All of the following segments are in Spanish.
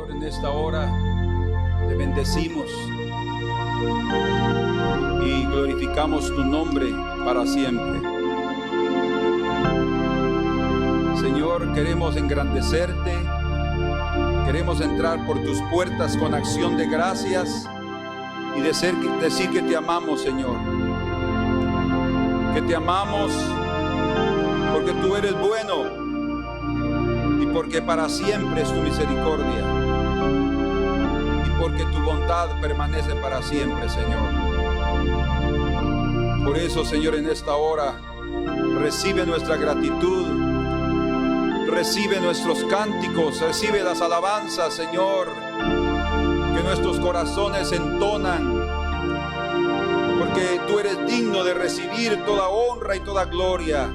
Señor, en esta hora te bendecimos y glorificamos tu nombre para siempre. Señor, queremos engrandecerte, queremos entrar por tus puertas con acción de gracias y decir que te amamos, Señor, que te amamos porque tú eres bueno y porque para siempre es tu misericordia y porque tu bondad permanece para siempre, Señor. Por eso, Señor, en esta hora recibe nuestra gratitud, recibe nuestros cánticos, recibe las alabanzas, Señor, que nuestros corazones entonan, porque tú eres digno de recibir toda honra y toda gloria.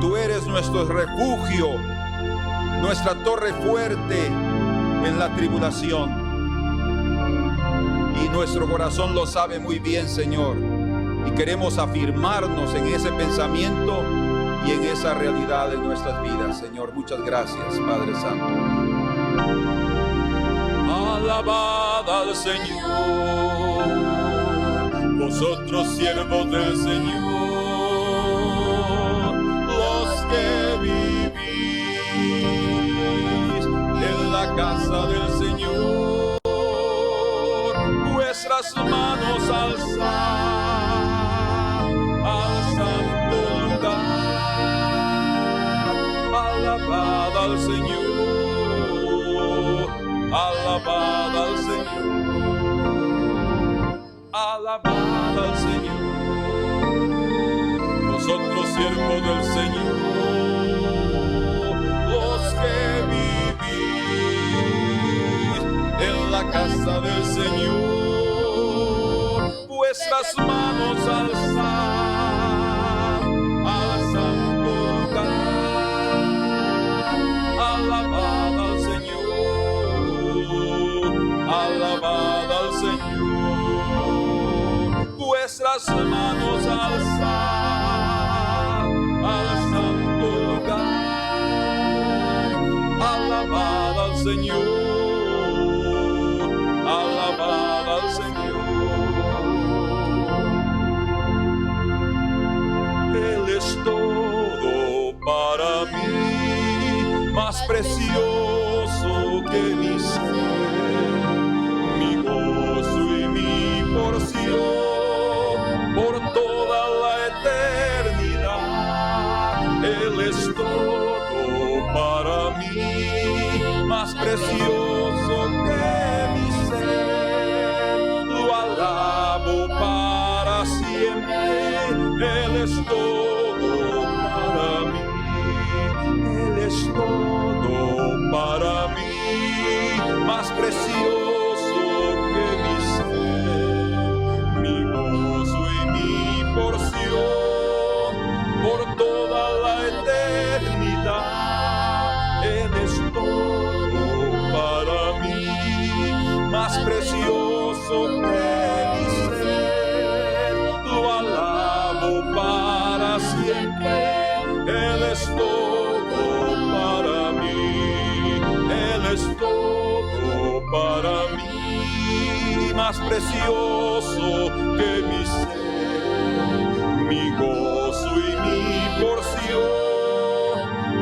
Tú eres nuestro refugio, nuestra torre fuerte en la tribulación. Y nuestro corazón lo sabe muy bien, Señor, y queremos afirmarnos en ese pensamiento y en esa realidad de nuestras vidas, Señor. Muchas gracias, Padre Santo. Alabad al Señor, vosotros siervos del Señor, los que vivís en la casa del Señor, vuestras manos alzad al santo lugar. Alabad al Señor, alabad al Señor, alabad al Señor, vosotros siervos del Señor, los que vivís en la casa del Señor, vuestras manos alzad al santo lugar. Alabad al Señor, alabad al Señor, vuestras manos alzad al santo lugar. Alabad al Señor, alabad al Señor. Él es todo para mí, más precioso que mi ser, mi gozo y mi porción por toda la eternidad. Él es todo para mí, más precioso que mi ser, lo alabo para siempre. Él es todo para mí, Él es todo para mí, más precioso que mi ser, mi gozo y mi porción por toda la eternidad. Él es todo para mí, más precioso que mi ser, lo alabo para siempre. Él es todo para mí, Él es todo para mí, más precioso que mi ser, mi gozo y mi porción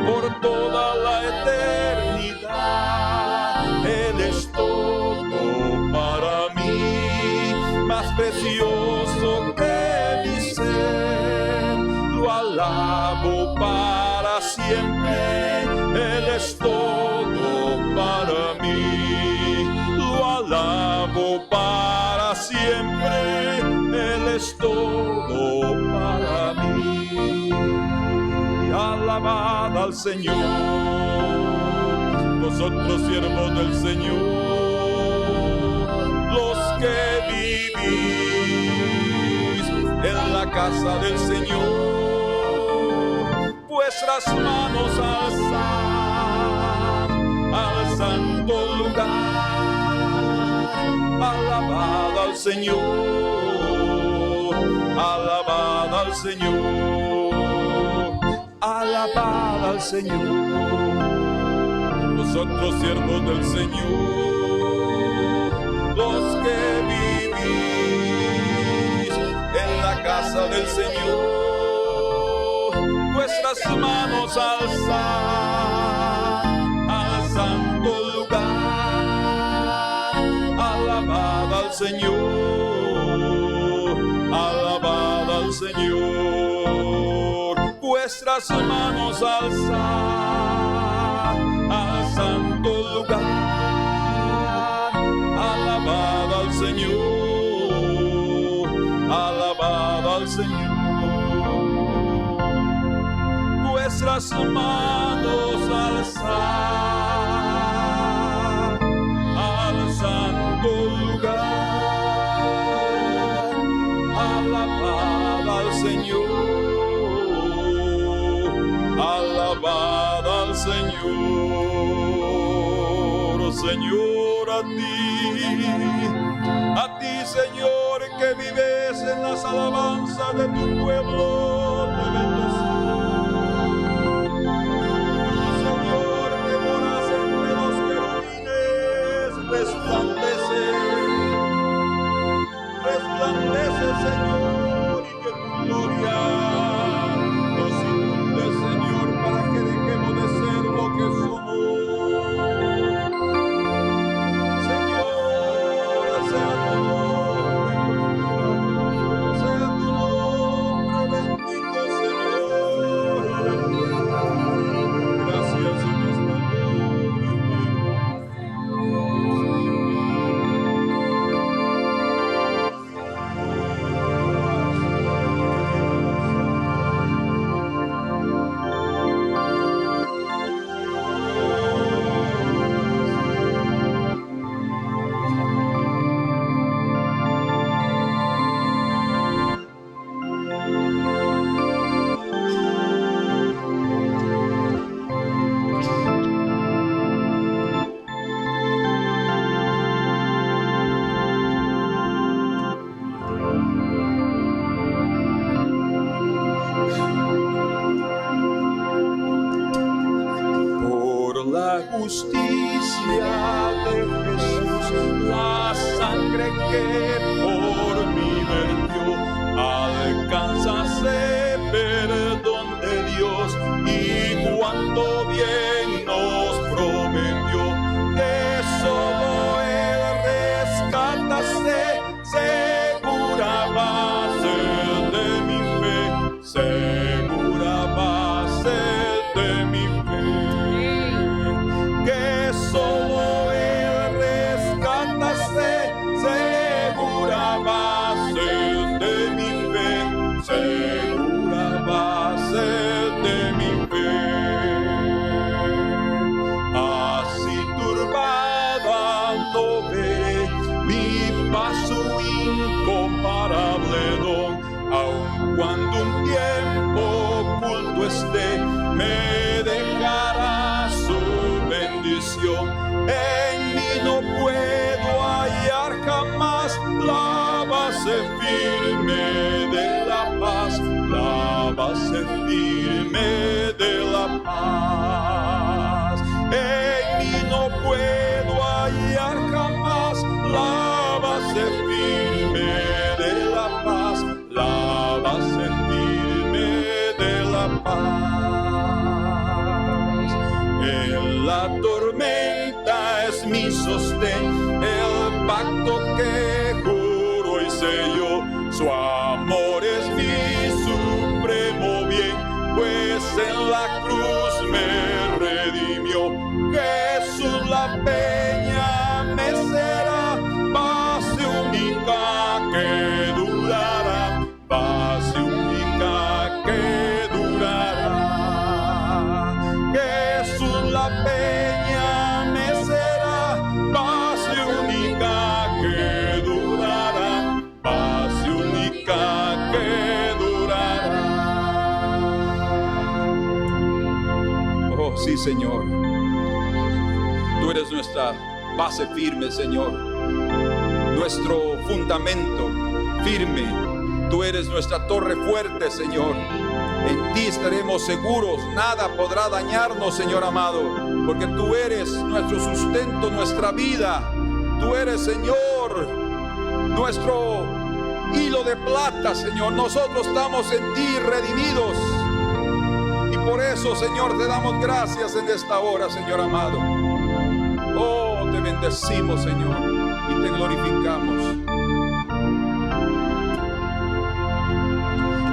por toda la eternidad. Él es todo para mí, más precioso que mi ser, lo alabo para siempre. Él es todo para mí, lo alabo para siempre. Él es todo para mí. Alabad al Señor, vosotros siervos del Señor, los que vivís en la casa del Señor, vuestras manos alzad al santo lugar. Alabad al Señor, alabad al Señor, alabad al Señor, vosotros siervos del Señor, los que vivís en la casa del Señor, vuestras manos alzad al santo lugar, alabad al Señor, alabad al Señor, vuestras manos alzad al santo lugar, alabad al Señor, alabad al Señor, vuestras manos alzad al santo lugar, alabad al Señor, alabad al Señor, Señor, a ti, Señor, que vives en las alabanzas de tu pueblo, te bendecimos. Señor, que moras entre los querubines, resplandece, Señor, y que tu gloria nos inunde, Señor, para que dejemos de ser lo que somos. Señor, sea tu nombre bendito, Señor. Gracias, Señor. Justicia de Jesús, la sangre que por mí vertió, alcanza ese perdón de Dios, y cuando bien nos prometió que solo Él rescataste, segura base de mi fe, segura base de mi fe. Solo Él rescataste, segura base de mi fe, segura base de mi fe. Así turbada no veré mi paso incomparable don, aun cuando un tiempo oculto esté, me dejará su bendición. En mí no puedo hallar jamás la base firme de la paz, la base firme de la paz. En mí no puedo hallar jamás la base firme de la paz, la base firme de la paz. En la tormenta es mi sostén, el pacto que juro y selló, su amor es mi supremo bien, pues en la cruz me redimió. Jesús la peña me será, base única que durará, base única que durará. Jesús la peña me será, base única que durará, base única que durará. Oh, sí, Señor. Tú eres nuestra base firme, Señor. Nuestro fundamento firme. Tú eres nuestra torre fuerte, Señor. En ti estaremos seguros, nada podrá dañarnos, Señor amado, porque tú eres nuestro sustento, nuestra vida. Tú eres, Señor, nuestro hilo de plata, Señor. Nosotros estamos en ti redimidos. Y por eso, Señor, te damos gracias en esta hora, Señor amado. Oh, te bendecimos, Señor, y te glorificamos.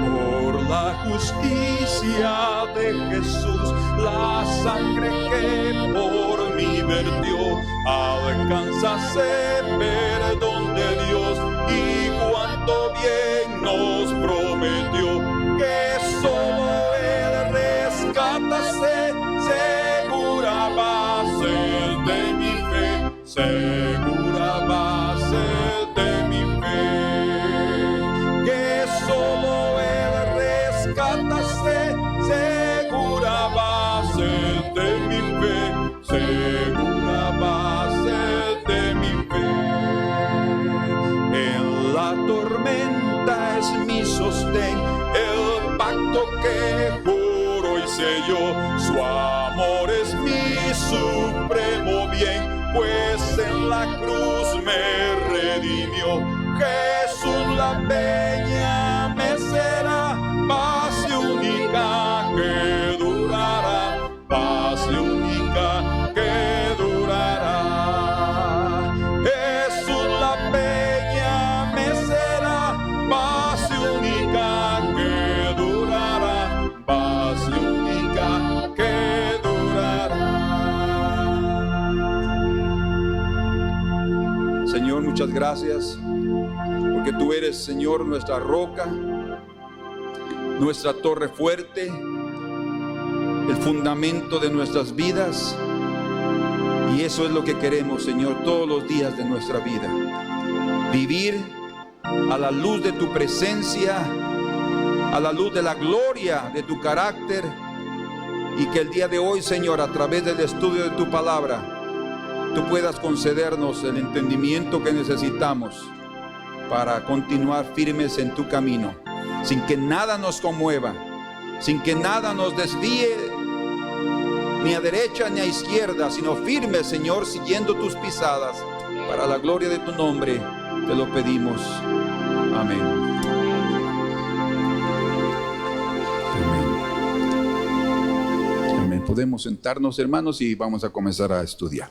Por la justicia de Jesús, la sangre que por mí vertió, alcanzase perdón de Dios, y cuánto bien nos prometió, que solo Él rescatase, segura base de mi fe, segura base de mi fe, que solo Él rescatase, segura base de mi fe, segura base de mi fe. En la tormenta es mi sostén, el pacto que juro y selló, su amor es mi supremo bien, pues en la cruz me redimió. Jesús la peña me será, paz única que durará, paz única que durará. Jesús la peña me será, paz única que durará, paz única que durará. Señor, muchas gracias, porque tú eres, Señor, nuestra roca, nuestra torre fuerte, el fundamento de nuestras vidas. Y eso es lo que queremos, Señor, todos los días de nuestra vida. Vivir a la luz de tu presencia, a la luz de la gloria de tu carácter. Y que el día de hoy, Señor, a través del estudio de tu palabra, tú puedas concedernos el entendimiento que necesitamos para continuar firmes en tu camino, sin que nada nos conmueva, sin que nada nos desvíe ni a derecha ni a izquierda, sino firmes, Señor, siguiendo tus pisadas. Para la gloria de tu nombre te lo pedimos. Amén. Amén. Amén. Podemos sentarnos, hermanos, y vamos a comenzar a estudiar.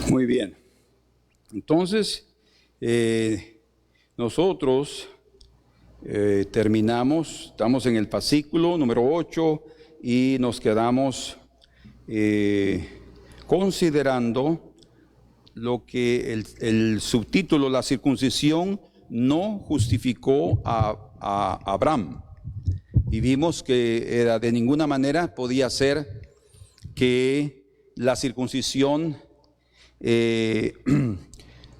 Muy bien. Entonces, nosotros terminamos, estamos en el fascículo número 8 y nos quedamos considerando lo que el subtítulo, la circuncisión no justificó a Abraham. Y vimos que era de ninguna manera podía ser que la circuncisión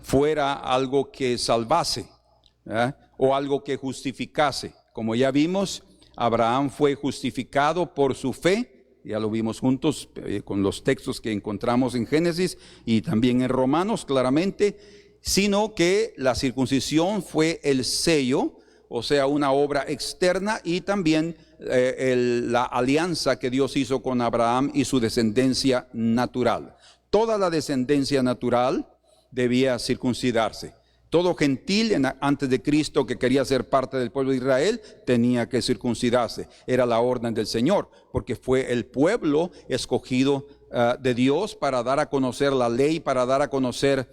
fuera algo que salvase, ¿verdad? O algo que justificase. Como ya vimos, Abraham fue justificado por su fe, ya lo vimos juntos con los textos que encontramos en Génesis y también en Romanos claramente, sino que la circuncisión fue el sello, o sea, una obra externa, y también la alianza que Dios hizo con Abraham y su descendencia natural. Toda la descendencia natural debía circuncidarse. Todo gentil antes de Cristo que quería ser parte del pueblo de Israel tenía que circuncidarse. Era la orden del Señor, porque fue el pueblo escogido de Dios para dar a conocer la ley, para dar a conocer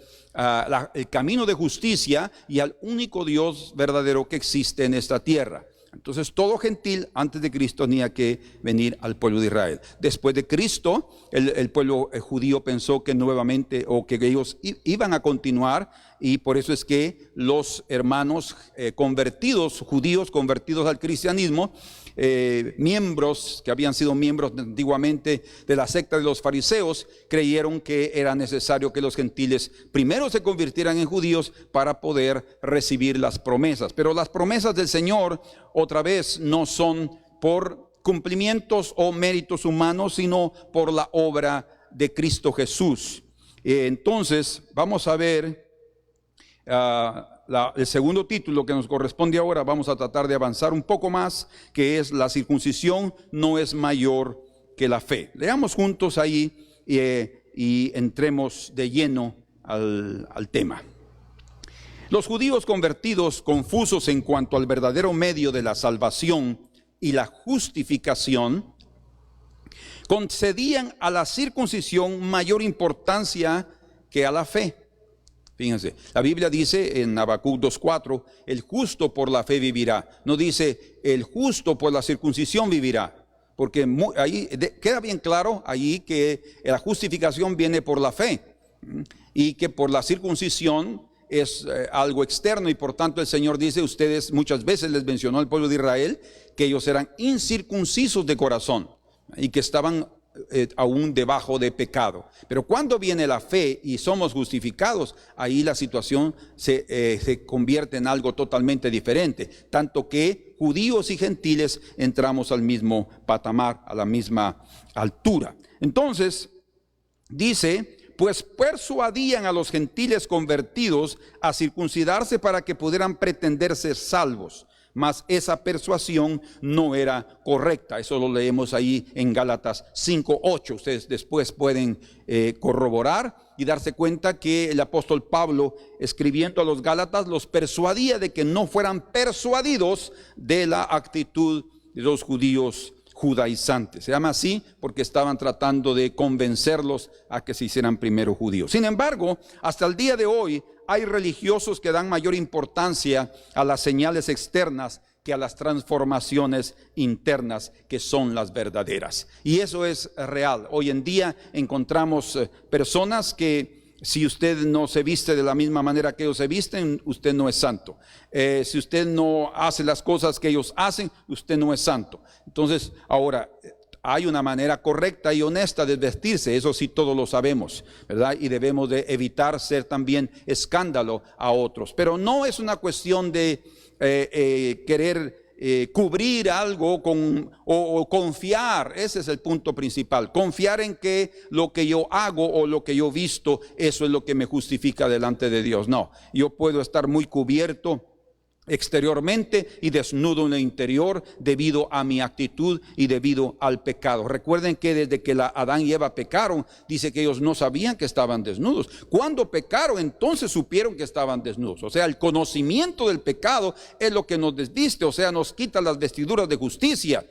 el camino de justicia y al único Dios verdadero que existe en esta tierra. Entonces todo gentil antes de Cristo tenía que venir al pueblo de Israel. Después de Cristo, el pueblo judío pensó que nuevamente, o que ellos iban a continuar, y por eso es que los hermanos convertidos, judíos convertidos al cristianismo, miembros que habían sido miembros antiguamente de la secta de los fariseos, creyeron que era necesario que los gentiles primero se convirtieran en judíos para poder recibir las promesas. Pero las promesas del Señor, otra vez, no son por cumplimientos o méritos humanos, sino por la obra de Cristo Jesús. Entonces vamos a ver el segundo título que nos corresponde ahora. Vamos a tratar de avanzar un poco más, que es: la circuncisión no es mayor que la fe. Leamos juntos ahí y entremos de lleno al tema. Los judíos convertidos, confusos en cuanto al verdadero medio de la salvación y la justificación, concedían a la circuncisión mayor importancia que a la fe. Fíjense, la Biblia dice en Habacuc 2:4, el justo por la fe vivirá. No dice el justo por la circuncisión vivirá, porque ahí queda bien claro ahí que la justificación viene por la fe y que por la circuncisión es algo externo, y por tanto el Señor dice, ustedes muchas veces les mencionó al pueblo de Israel que ellos eran incircuncisos de corazón y que estaban aún debajo de pecado. Pero cuando viene la fe y somos justificados, ahí la situación se convierte en algo totalmente diferente, tanto que judíos y gentiles entramos al mismo patamar, a la misma altura. Entonces dice: pues persuadían a los gentiles convertidos a circuncidarse para que pudieran pretender ser salvos. Mas esa persuasión no era correcta. Eso lo leemos ahí en Gálatas 5:8. Ustedes después pueden corroborar y darse cuenta que el apóstol Pablo, escribiendo a los Gálatas, los persuadía de que no fueran persuadidos de la actitud de los judíos judaizantes. Se llama así porque estaban tratando de convencerlos a que se hicieran primero judíos. Sin embargo, hasta el día de hoy hay religiosos que dan mayor importancia a las señales externas que a las transformaciones internas, que son las verdaderas. Y eso es real. Hoy en día encontramos personas que, si usted no se viste de la misma manera que ellos se visten, usted no es santo. Si usted no hace las cosas que ellos hacen, usted no es santo. Entonces, ahora, hay una manera correcta y honesta de vestirse, eso sí todos lo sabemos, ¿verdad? Y debemos de evitar ser también escándalo a otros. Pero no es una cuestión de querer cubrir algo o confiar. Ese es el punto principal. Confiar en que lo que yo hago o lo que yo visto, eso es lo que me justifica delante de Dios. No, yo puedo estar muy cubierto exteriormente y desnudo en el interior debido a mi actitud y debido al pecado. Recuerden que desde que Adán y Eva pecaron, dice que ellos no sabían que estaban desnudos. Cuando pecaron, entonces supieron que estaban desnudos. O sea, el conocimiento del pecado es lo que nos desviste, o sea, nos quita las vestiduras de justicia.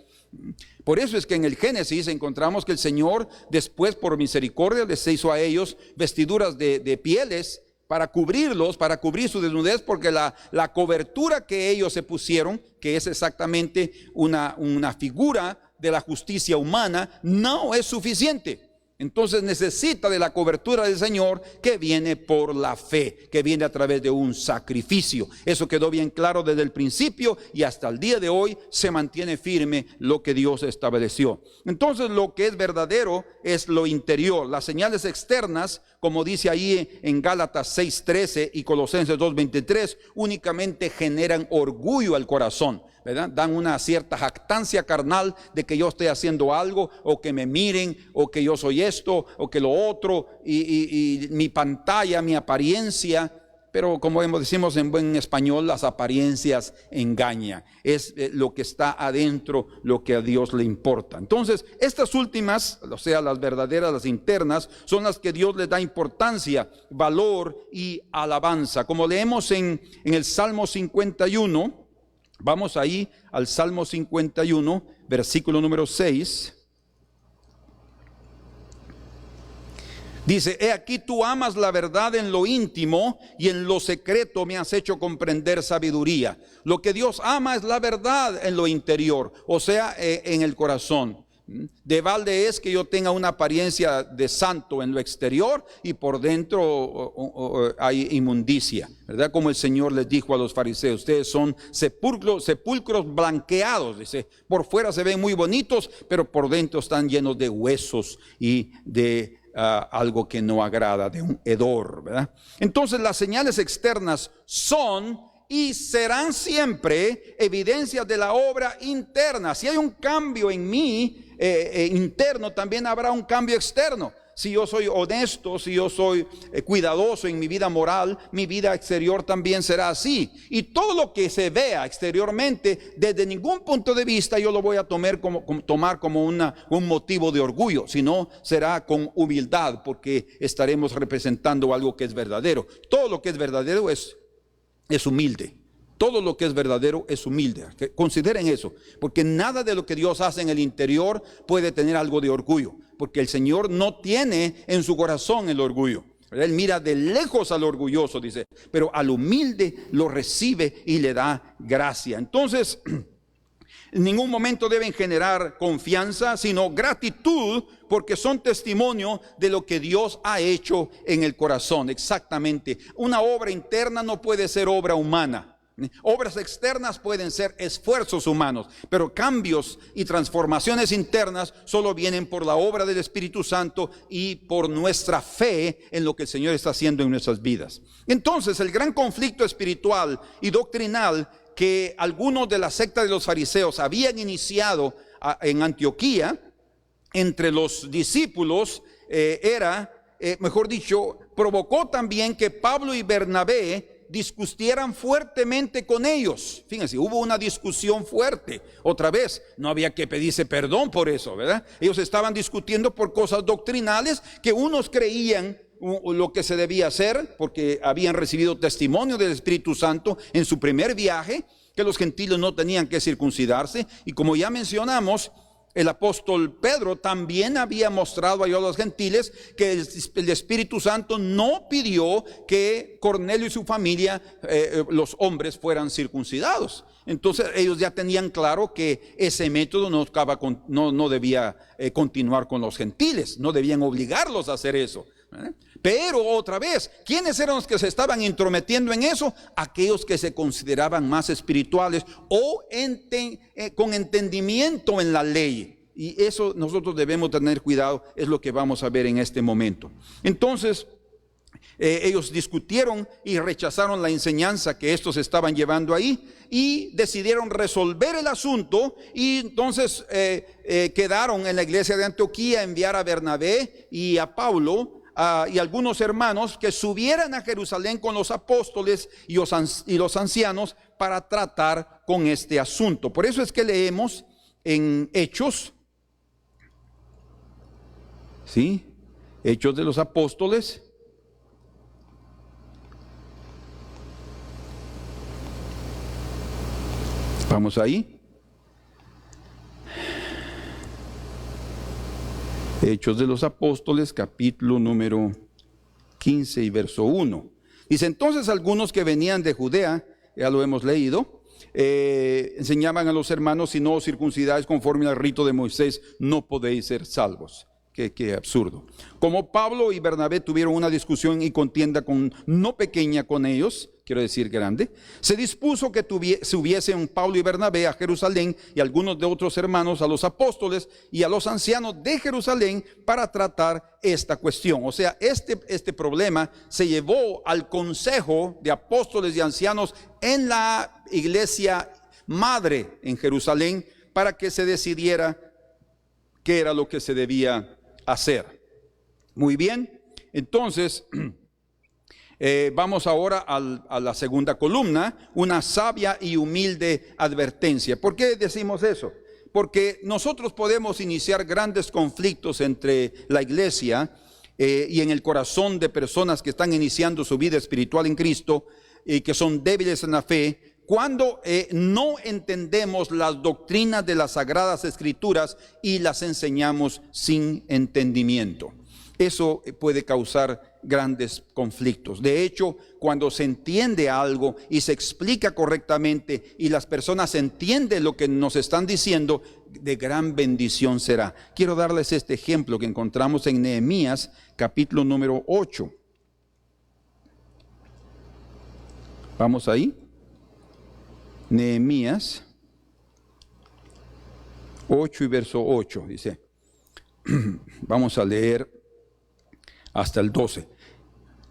Por eso es que en el Génesis encontramos que el Señor después, por misericordia, les hizo a ellos vestiduras de pieles para cubrirlos, para cubrir su desnudez, porque la cobertura que ellos se pusieron, que es exactamente una figura de la justicia humana, no es suficiente. Entonces necesita de la cobertura del Señor, que viene por la fe, que viene a través de un sacrificio. Eso quedó bien claro desde el principio y hasta el día de hoy se mantiene firme lo que Dios estableció. Entonces lo que es verdadero es lo interior. Las señales externas, como dice ahí en Gálatas 6:13 y Colosenses 2:23, únicamente generan orgullo al corazón, ¿verdad? Dan una cierta jactancia carnal de que yo estoy haciendo algo, o que me miren, o que yo soy esto, o que lo otro, y mi pantalla, mi apariencia. Pero como decimos en buen español, las apariencias engañan. Es lo que está adentro lo que a Dios le importa. Entonces, estas últimas, o sea, las verdaderas, las internas, son las que Dios les da importancia, valor y alabanza. Como leemos en el Salmo 51, vamos ahí al Salmo 51, versículo número 6. Dice, he aquí tú amas la verdad en lo íntimo y en lo secreto me has hecho comprender sabiduría. Lo que Dios ama es la verdad en lo interior, o sea, en el corazón. De balde es que yo tenga una apariencia de santo en lo exterior y por dentro hay inmundicia, ¿verdad? Como el Señor les dijo a los fariseos, ustedes son sepulcros blanqueados, dice, por fuera se ven muy bonitos, pero por dentro están llenos de huesos y de algo que no agrada, de un hedor, ¿verdad? Entonces las señales externas son y serán siempre evidencias de la obra interna. Si hay un cambio en mí interno, también habrá un cambio externo. Si yo soy honesto, si yo soy cuidadoso en mi vida moral, mi vida exterior también será así. Y todo lo que se vea exteriormente, desde ningún punto de vista yo lo voy a tomar como un motivo de orgullo, sino será con humildad, porque estaremos representando algo que es verdadero. Todo lo que es verdadero es humilde. Todo lo que es verdadero es humilde. Consideren eso, porque nada de lo que Dios hace en el interior puede tener algo de orgullo, porque el Señor no tiene en su corazón el orgullo. Él mira de lejos al orgulloso, dice, pero al humilde lo recibe y le da gracia. Entonces, en ningún momento deben generar confianza, sino gratitud, porque son testimonio de lo que Dios ha hecho en el corazón. Exactamente. Una obra interna no puede ser obra humana. Obras externas pueden ser esfuerzos humanos, pero cambios y transformaciones internas solo vienen por la obra del Espíritu Santo y por nuestra fe en lo que el Señor está haciendo en nuestras vidas. Entonces, el gran conflicto espiritual y doctrinal que algunos de la secta de los fariseos habían iniciado en Antioquía entre los discípulos provocó también que Pablo y Bernabé discutieran fuertemente con ellos. Fíjense, hubo una discusión fuerte. Otra vez, no había que pedirse perdón por eso, ¿verdad? Ellos estaban discutiendo por cosas doctrinales que unos creían lo que se debía hacer porque habían recibido testimonio del Espíritu Santo en su primer viaje, que los gentiles no tenían que circuncidarse, y como ya mencionamos, el apóstol Pedro también había mostrado a los gentiles que el Espíritu Santo no pidió que Cornelio y su familia, los hombres, fueran circuncidados. Entonces ellos ya tenían claro que ese método no debía continuar con los gentiles, no debían obligarlos a hacer eso. Pero otra vez, ¿quiénes eran los que se estaban intrometiendo en eso? Aquellos que se consideraban más espirituales o con entendimiento en la ley. Y eso nosotros debemos tener cuidado, es lo que vamos a ver en este momento. Entonces, ellos discutieron y rechazaron la enseñanza que estos estaban llevando ahí y decidieron resolver el asunto, y entonces quedaron en la iglesia de Antioquía enviar a Bernabé y a Pablo y algunos hermanos que subieran a Jerusalén con los apóstoles y los ancianos para tratar con este asunto. Por eso es que leemos en Hechos, ¿sí? Hechos de los Apóstoles, vamos ahí. Hechos de los Apóstoles, capítulo número 15 y verso 1. Dice, entonces algunos que venían de Judea, ya lo hemos leído, enseñaban a los hermanos, si no os circuncidáis conforme al rito de Moisés, no podéis ser salvos. Qué absurdo. Como Pablo y Bernabé tuvieron una discusión y contienda no pequeña con ellos, quiero decir grande, se dispuso que subiesen Pablo y Bernabé a Jerusalén y algunos de otros hermanos a los apóstoles y a los ancianos de Jerusalén para tratar esta cuestión. O sea, este problema se llevó al consejo de apóstoles y ancianos en la iglesia madre en Jerusalén para que se decidiera qué era lo que se debía hacer. Muy bien, entonces vamos ahora a la segunda columna, una sabia y humilde advertencia. ¿Por qué decimos eso? Porque nosotros podemos iniciar grandes conflictos entre la iglesia y en el corazón de personas que están iniciando su vida espiritual en Cristo y que son débiles en la fe, cuando no entendemos las doctrinas de las Sagradas Escrituras y las enseñamos sin entendimiento. eso puede causar grandes conflictos. De hecho, cuando se entiende algo y se explica correctamente y las personas entienden lo que nos están diciendo, de gran bendición será. Quiero darles este ejemplo que encontramos en Nehemías, capítulo número 8. Vamos ahí. Nehemías 8 y verso 8 dice. Vamos a leer hasta el 12.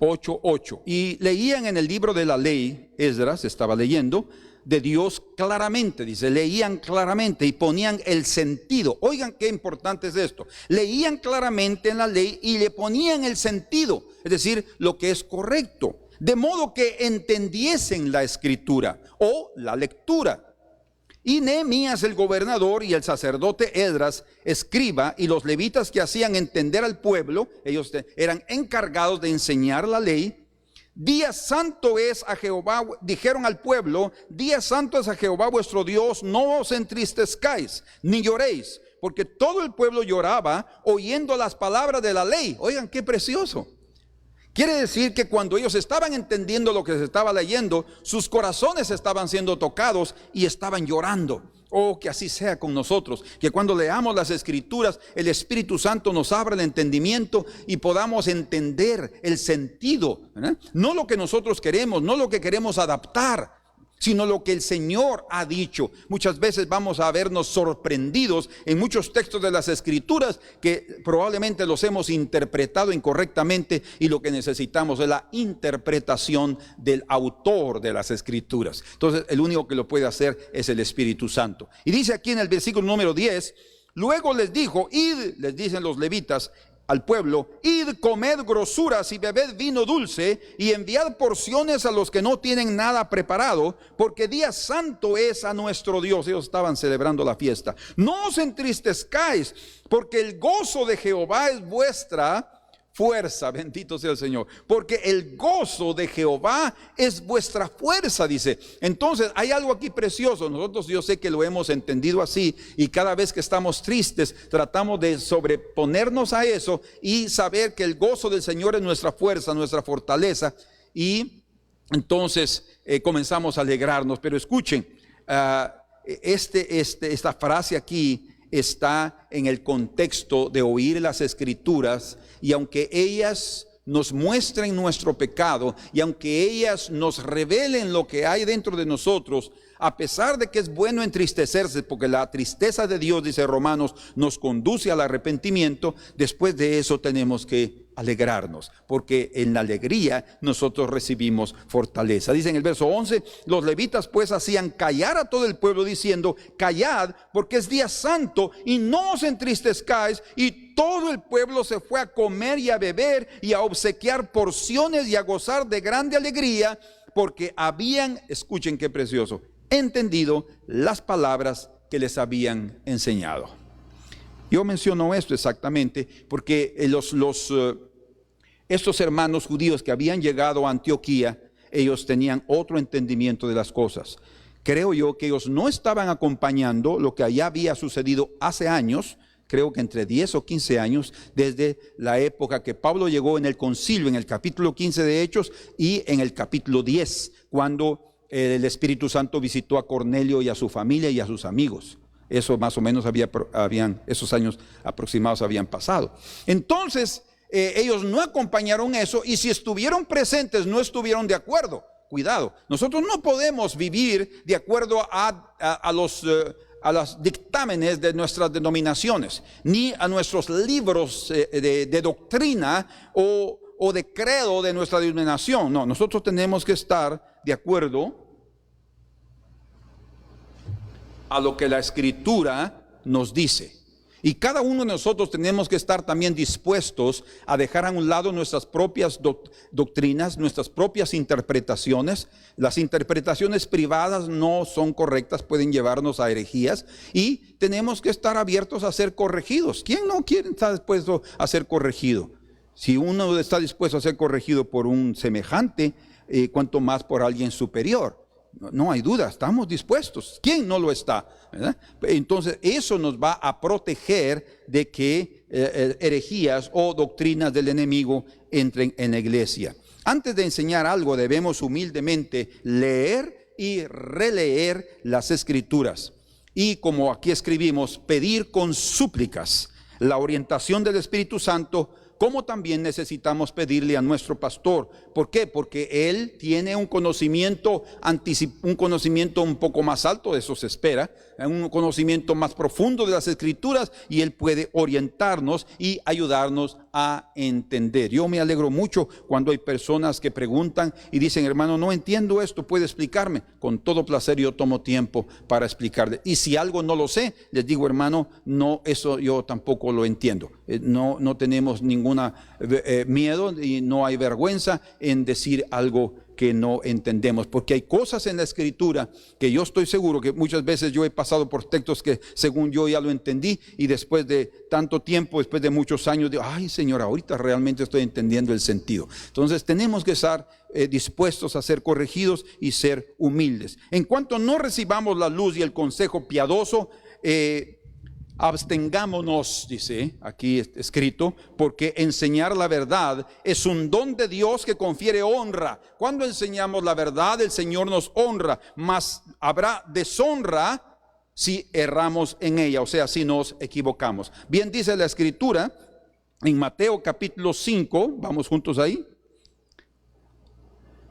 8:8. Y leían en el libro de la ley, Esdras estaba leyendo, de Dios claramente, dice, leían claramente y ponían el sentido. Oigan qué importante es esto. Leían claramente en la ley y le ponían el sentido, es decir, lo que es correcto, de modo que entendiesen la escritura o la lectura. Y Nehemías el gobernador y el sacerdote Esdras escriba y los levitas que hacían entender al pueblo, ellos eran encargados de enseñar la ley. Día santo es a Jehová, dijeron al pueblo, día santo es a Jehová vuestro Dios, no os entristezcáis ni lloréis, porque todo el pueblo lloraba oyendo las palabras de la ley. Oigan qué precioso. Quiere decir que cuando ellos estaban entendiendo lo que se estaba leyendo, sus corazones estaban siendo tocados y estaban llorando. Oh, que así sea con nosotros, que cuando leamos las escrituras, el Espíritu Santo nos abra el entendimiento y podamos entender el sentido, ¿verdad? No lo que nosotros queremos, no lo que queremos adaptar, sino lo que el Señor ha dicho. Muchas veces vamos a vernos sorprendidos en muchos textos de las escrituras que probablemente los hemos interpretado incorrectamente, y lo que necesitamos es la interpretación del autor de las escrituras. Entonces el único que lo puede hacer es el Espíritu Santo. Y dice aquí en el versículo número 10, luego les dijo, id, les dicen los levitas al pueblo, id, comed grosuras y bebed vino dulce y enviad porciones a los que no tienen nada preparado, porque día santo es a nuestro Dios. Ellos estaban celebrando la fiesta. No os entristezcáis, porque el gozo de Jehová es vuestra fuerza. Bendito sea el Señor, porque el gozo de Jehová es vuestra fuerza, dice. Entonces hay algo aquí precioso. Nosotros, yo sé que lo hemos entendido así, y cada vez que estamos tristes tratamos de sobreponernos a eso y saber que el gozo del Señor es nuestra fuerza, nuestra fortaleza, y entonces comenzamos a alegrarnos. Pero escuchen, esta frase aquí está en el contexto de oír las escrituras, y aunque ellas nos muestren nuestro pecado y aunque ellas nos revelen lo que hay dentro de nosotros, a pesar de que es bueno entristecerse, porque la tristeza de Dios, dice Romanos, nos conduce al arrepentimiento, después de eso tenemos que alegrarnos, porque en la alegría nosotros recibimos fortaleza. Dice en el verso 11, los levitas pues hacían callar a todo el pueblo diciendo, callad, porque es día santo y no os entristezcáis. Y todo el pueblo se fue a comer y a beber y a obsequiar porciones y a gozar de grande alegría, porque habían, escuchen qué precioso, entendido las palabras que les habían enseñado. Yo menciono esto exactamente porque estos hermanos judíos que habían llegado a Antioquía, ellos tenían otro entendimiento de las cosas. Creo yo que ellos no estaban acompañando lo que allá había sucedido hace años, creo que entre 10 o 15 años, desde la época que Pablo llegó en el concilio, en el capítulo 15 de Hechos y en el capítulo 10, cuando el Espíritu Santo visitó a Cornelio y a su familia y a sus amigos. Eso más o menos esos años aproximados habían pasado. Entonces, ellos no acompañaron eso, y si estuvieron presentes, no estuvieron de acuerdo. Cuidado, nosotros no podemos vivir de acuerdo a los dictámenes de nuestras denominaciones, ni a nuestros libros de doctrina o de credo de nuestra denominación. No, nosotros tenemos que estar de acuerdo a lo que la Escritura nos dice. Y cada uno de nosotros tenemos que estar también dispuestos a dejar a un lado nuestras propias doctrinas, nuestras propias interpretaciones. Las interpretaciones privadas no son correctas, pueden llevarnos a herejías, y tenemos que estar abiertos a ser corregidos. ¿Quién no está dispuesto a ser corregido? Si uno está dispuesto a ser corregido por un semejante, cuanto más por alguien superior. No hay duda, estamos dispuestos. ¿Quién no lo está? ¿Verdad? Entonces eso nos va a proteger de que herejías o doctrinas del enemigo entren en la iglesia. Antes de enseñar algo debemos humildemente leer y releer las escrituras. Y como aquí escribimos, pedir con súplicas la orientación del Espíritu Santo, como también necesitamos pedirle a nuestro pastor. ¿Por qué? Porque él tiene un conocimiento un poco más alto, eso se espera, un conocimiento más profundo de las escrituras, y él puede orientarnos y ayudarnos a entender. Yo me alegro mucho cuando hay personas que preguntan y dicen: hermano, no entiendo esto, ¿puede explicarme? Con todo placer yo tomo tiempo para explicarle. Y si algo no lo sé, les digo: hermano, no, eso yo tampoco lo entiendo. No tenemos ningún miedo y no hay vergüenza en decir algo que no entendemos, porque hay cosas en la escritura que yo estoy seguro que muchas veces yo he pasado por textos que según yo ya lo entendí, y después de tanto tiempo, después de muchos años, digo: ay Señor, ahorita realmente estoy entendiendo el sentido. Entonces tenemos que estar dispuestos a ser corregidos y ser humildes. En cuanto no recibamos la luz y el consejo piadoso, abstengámonos, dice aquí escrito, porque enseñar la verdad es un don de Dios que confiere honra. Cuando enseñamos la verdad, el Señor nos honra, mas habrá deshonra si erramos en ella, o sea, si nos equivocamos. Bien dice la escritura en Mateo capítulo 5, vamos juntos ahí.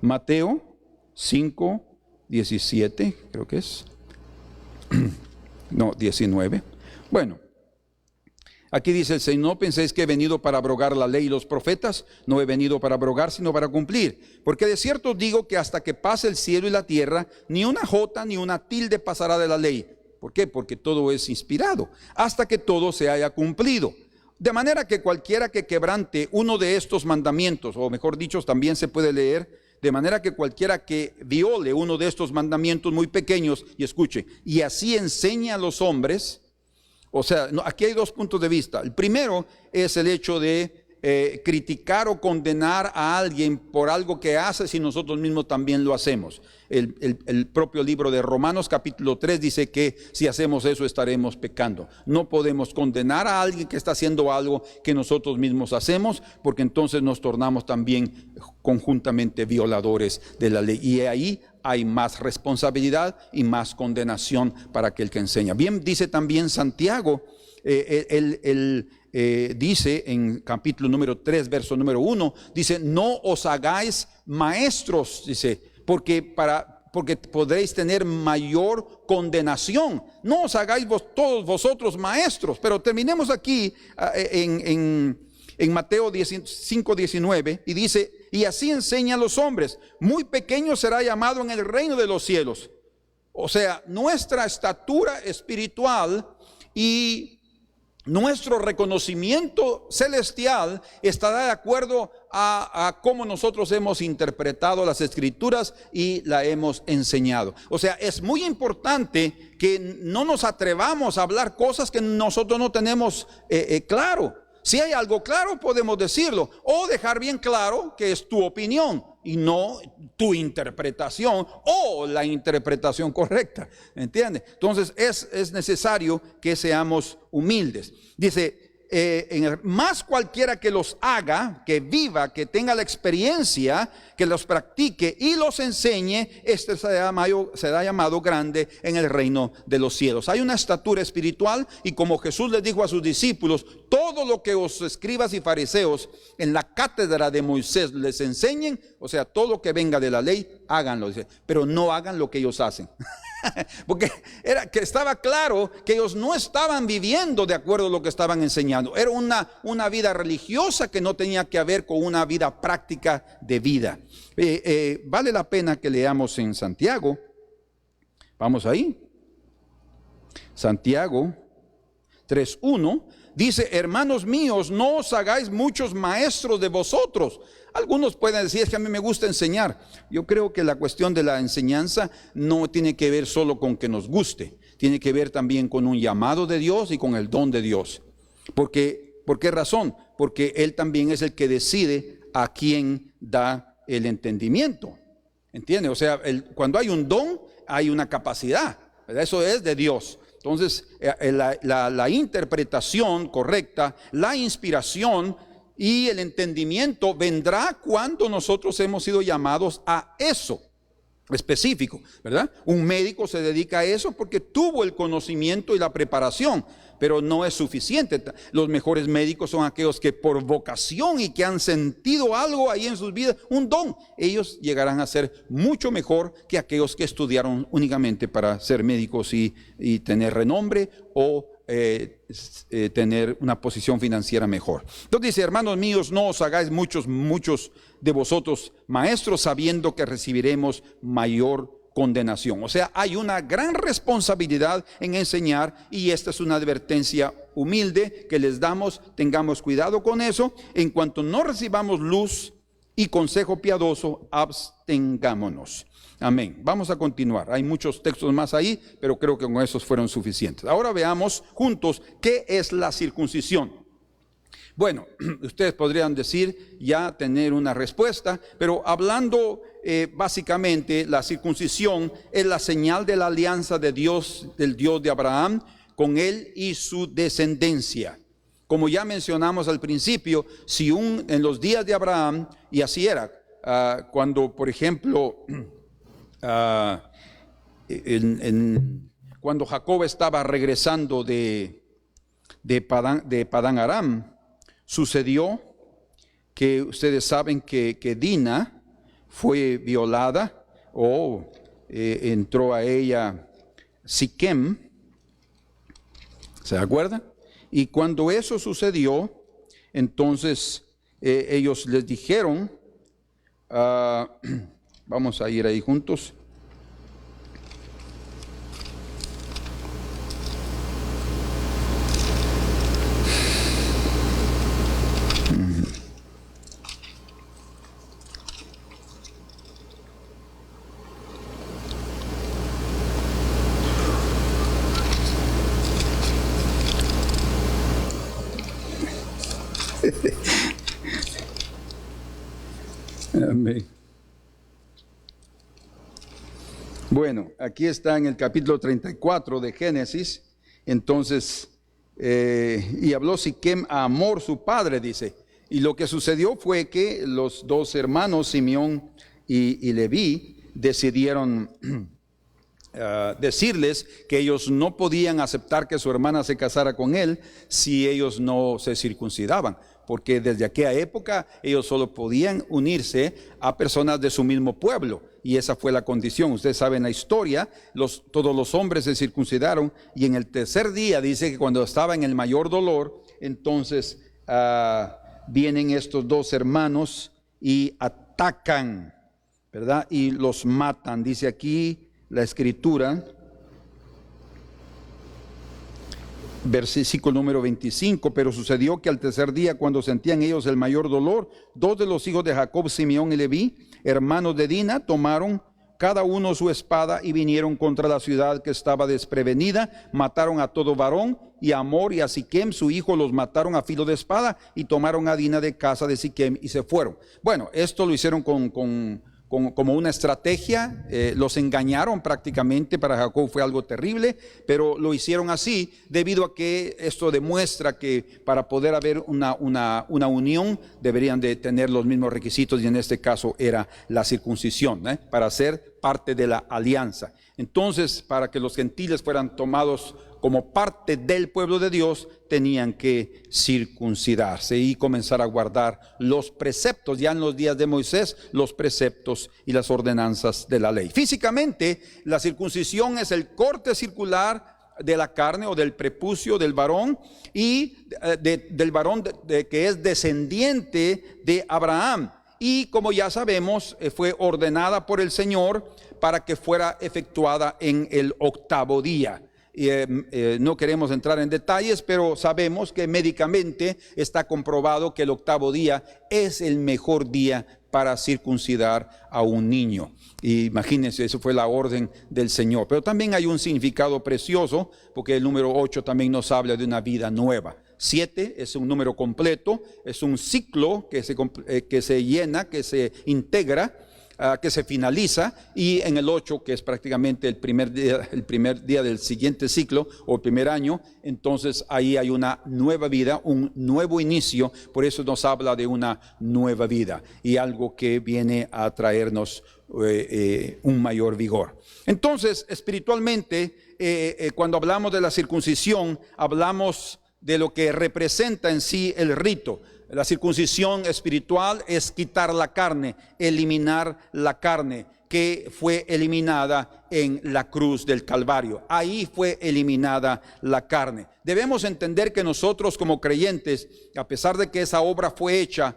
Mateo 5, 17, creo que es. No, 19. Bueno, aquí dice el Señor: no penséis que he venido para abrogar la ley y los profetas. No he venido para abrogar, sino para cumplir. Porque de cierto os digo que hasta que pase el cielo y la tierra, ni una jota ni una tilde pasará de la ley. ¿Por qué? Porque todo es inspirado, hasta que todo se haya cumplido. De manera que cualquiera que quebrante uno de estos mandamientos, o mejor dicho, también se puede leer: de manera que cualquiera que viole uno de estos mandamientos muy pequeños, y escuche, y así enseña a los hombres. O sea, aquí hay dos puntos de vista. El primero es el hecho de criticar o condenar a alguien por algo que hace si nosotros mismos también lo hacemos. El propio libro de Romanos capítulo 3 dice que si hacemos eso estaremos pecando. No podemos condenar a alguien que está haciendo algo que nosotros mismos hacemos, porque entonces nos tornamos también conjuntamente violadores de la ley, y ahí hay más responsabilidad y más condenación para aquel que enseña. Bien, dice también Santiago, dice en capítulo número 3, verso número 1, dice: no os hagáis maestros, dice, porque podréis tener mayor condenación. No os hagáis todos vosotros maestros. Pero terminemos aquí en Mateo 5, 19, y dice: y así enseña a los hombres, muy pequeño será llamado en el reino de los cielos. O sea, nuestra estatura espiritual y nuestro reconocimiento celestial estará de acuerdo a cómo nosotros hemos interpretado las escrituras y la hemos enseñado. O sea, es muy importante que no nos atrevamos a hablar cosas que nosotros no tenemos claro. Si hay algo claro, podemos decirlo, o dejar bien claro que es tu opinión y no tu interpretación o la interpretación correcta, ¿entiendes? Entonces es necesario que seamos humildes. Dice: más cualquiera que los haga, que viva, que tenga la experiencia, que los practique y los enseñe, este será llamado grande en el reino de los cielos. Hay una estatura espiritual, y como Jesús les dijo a sus discípulos: todo lo que os escribas y fariseos en la cátedra de Moisés les enseñen, o sea, todo lo que venga de la ley, háganlo, dice, pero no hagan lo que ellos hacen. Porque estaba claro que ellos no estaban viviendo de acuerdo a lo que estaban enseñando. Era una vida religiosa que no tenía que ver con una vida práctica de vida. Vale la pena que leamos en Santiago. Vamos ahí. Santiago 3:1 dice: hermanos míos, no os hagáis muchos maestros de vosotros. Algunos pueden decir: es que a mí me gusta enseñar. Yo creo que la cuestión de la enseñanza no tiene que ver solo con que nos guste, tiene que ver también con un llamado de Dios y con el don de Dios. ¿Por qué razón? Porque Él también es el que decide a quién da el entendimiento. ¿Entiende? O sea, cuando hay un don, hay una capacidad, ¿verdad? Eso es de Dios. Entonces, la interpretación correcta, la inspiración y el entendimiento vendrá cuando nosotros hemos sido llamados a eso específico, ¿verdad? Un médico se dedica a eso porque tuvo el conocimiento y la preparación, pero no es suficiente. Los mejores médicos son aquellos que por vocación y que han sentido algo ahí en sus vidas, un don. Ellos llegarán a ser mucho mejor que aquellos que estudiaron únicamente para ser médicos y tener renombre o tener una posición financiera mejor. Entonces dice, hermanos míos, no os hagáis muchos de vosotros maestros, sabiendo que recibiremos mayor condenación. O sea, hay una gran responsabilidad en enseñar, y esta es una advertencia humilde que les damos. Tengamos cuidado con eso. En cuanto no recibamos luz y consejo piadoso, abstengámonos. Amén. Vamos a continuar. Hay muchos textos más ahí, pero creo que con esos fueron suficientes. Ahora veamos juntos qué es la circuncisión. Bueno, ustedes podrían decir ya tener una respuesta, pero hablando básicamente, la circuncisión es la señal de la alianza de Dios, del Dios de Abraham, con él y su descendencia. Como ya mencionamos al principio, si en los días de Abraham, y así era, cuando por ejemplo, cuando Jacob estaba regresando de Padán Aram, sucedió que ustedes saben que Dina fue violada, o entró a ella Siquem, ¿se acuerdan? Y cuando eso sucedió, entonces ellos les dijeron, vamos a ir ahí juntos. Amén. Bueno, aquí está en el capítulo 34 de Génesis. Entonces, y habló Siquem a Hamor su padre, dice. Y lo que sucedió fue que los dos hermanos, Simeón y Leví, decidieron decirles que ellos no podían aceptar que su hermana se casara con él si ellos no se circuncidaban, porque desde aquella época ellos solo podían unirse a personas de su mismo pueblo, y esa fue la condición. Ustedes saben la historia, todos los hombres se circuncidaron, y en el tercer día dice que cuando estaba en el mayor dolor, entonces vienen estos dos hermanos y atacan, ¿verdad? Y los matan. Dice aquí la escritura, versículo número 25, pero sucedió que al tercer día, cuando sentían ellos el mayor dolor, dos de los hijos de Jacob, Simeón y Leví, hermanos de Dina, tomaron cada uno su espada y vinieron contra la ciudad que estaba desprevenida, mataron a todo varón, y a Hamor y a Siquem su hijo los mataron a filo de espada, y tomaron a Dina de casa de Siquem y se fueron. Bueno, esto lo hicieron como una estrategia, los engañaron prácticamente. Para Jacob fue algo terrible, pero lo hicieron así debido a que esto demuestra que para poder haber una unión deberían de tener los mismos requisitos, y en este caso era la circuncisión, para ser parte de la alianza. Entonces, para que los gentiles fueran tomados como parte del pueblo de Dios, tenían que circuncidarse y comenzar a guardar los preceptos, ya en los días de Moisés, los preceptos y las ordenanzas de la ley. Físicamente, la circuncisión es el corte circular de la carne o del prepucio del varón, y del varón que es descendiente de Abraham. Y como ya sabemos, fue ordenada por el Señor para que fuera efectuada en el octavo día. No queremos entrar en detalles, pero sabemos que médicamente está comprobado que el octavo día es el mejor día para circuncidar a un niño. Y imagínense, eso fue la orden del Señor. Pero también hay un significado precioso, porque el número 8 también nos habla de una vida nueva. 7 es un número completo, es un ciclo que se llena, que se integra. que se finaliza, y en el 8, que es prácticamente el primer día del siguiente ciclo o el primer año. Entonces ahí hay una nueva vida, un nuevo inicio. Por eso nos habla de una nueva vida y algo que viene a traernos un mayor vigor. Entonces, espiritualmente, cuando hablamos de la circuncisión, hablamos de lo que representa en sí el rito. La circuncisión espiritual es quitar la carne, eliminar la carne que fue eliminada en la cruz del Calvario. Ahí fue eliminada la carne. Debemos entender que nosotros como creyentes, a pesar de que esa obra fue hecha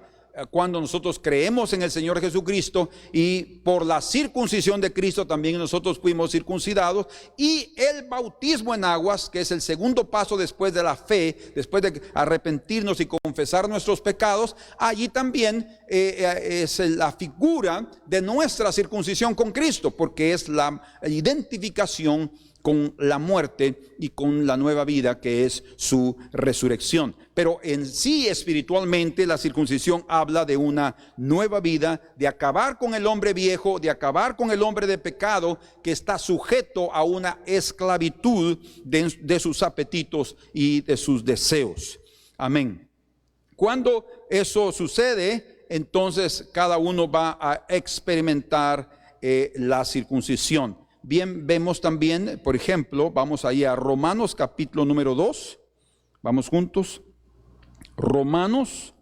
cuando nosotros creemos en el Señor Jesucristo, y por la circuncisión de Cristo también nosotros fuimos circuncidados, y el bautismo en aguas, que es el segundo paso después de la fe, después de arrepentirnos y confesar nuestros pecados, allí también es la figura de nuestra circuncisión con Cristo, porque es la identificación con la muerte y con la nueva vida que es su resurrección. Pero en sí, espiritualmente, la circuncisión habla de una nueva vida, de acabar con el hombre viejo, de acabar con el hombre de pecado que está sujeto a una esclavitud de sus apetitos y de sus deseos. Amén. Cuando eso sucede, entonces cada uno va a experimentar la circuncisión. Bien, vemos también, por ejemplo, vamos ahí a Romanos capítulo número 2, vamos juntos, Romanos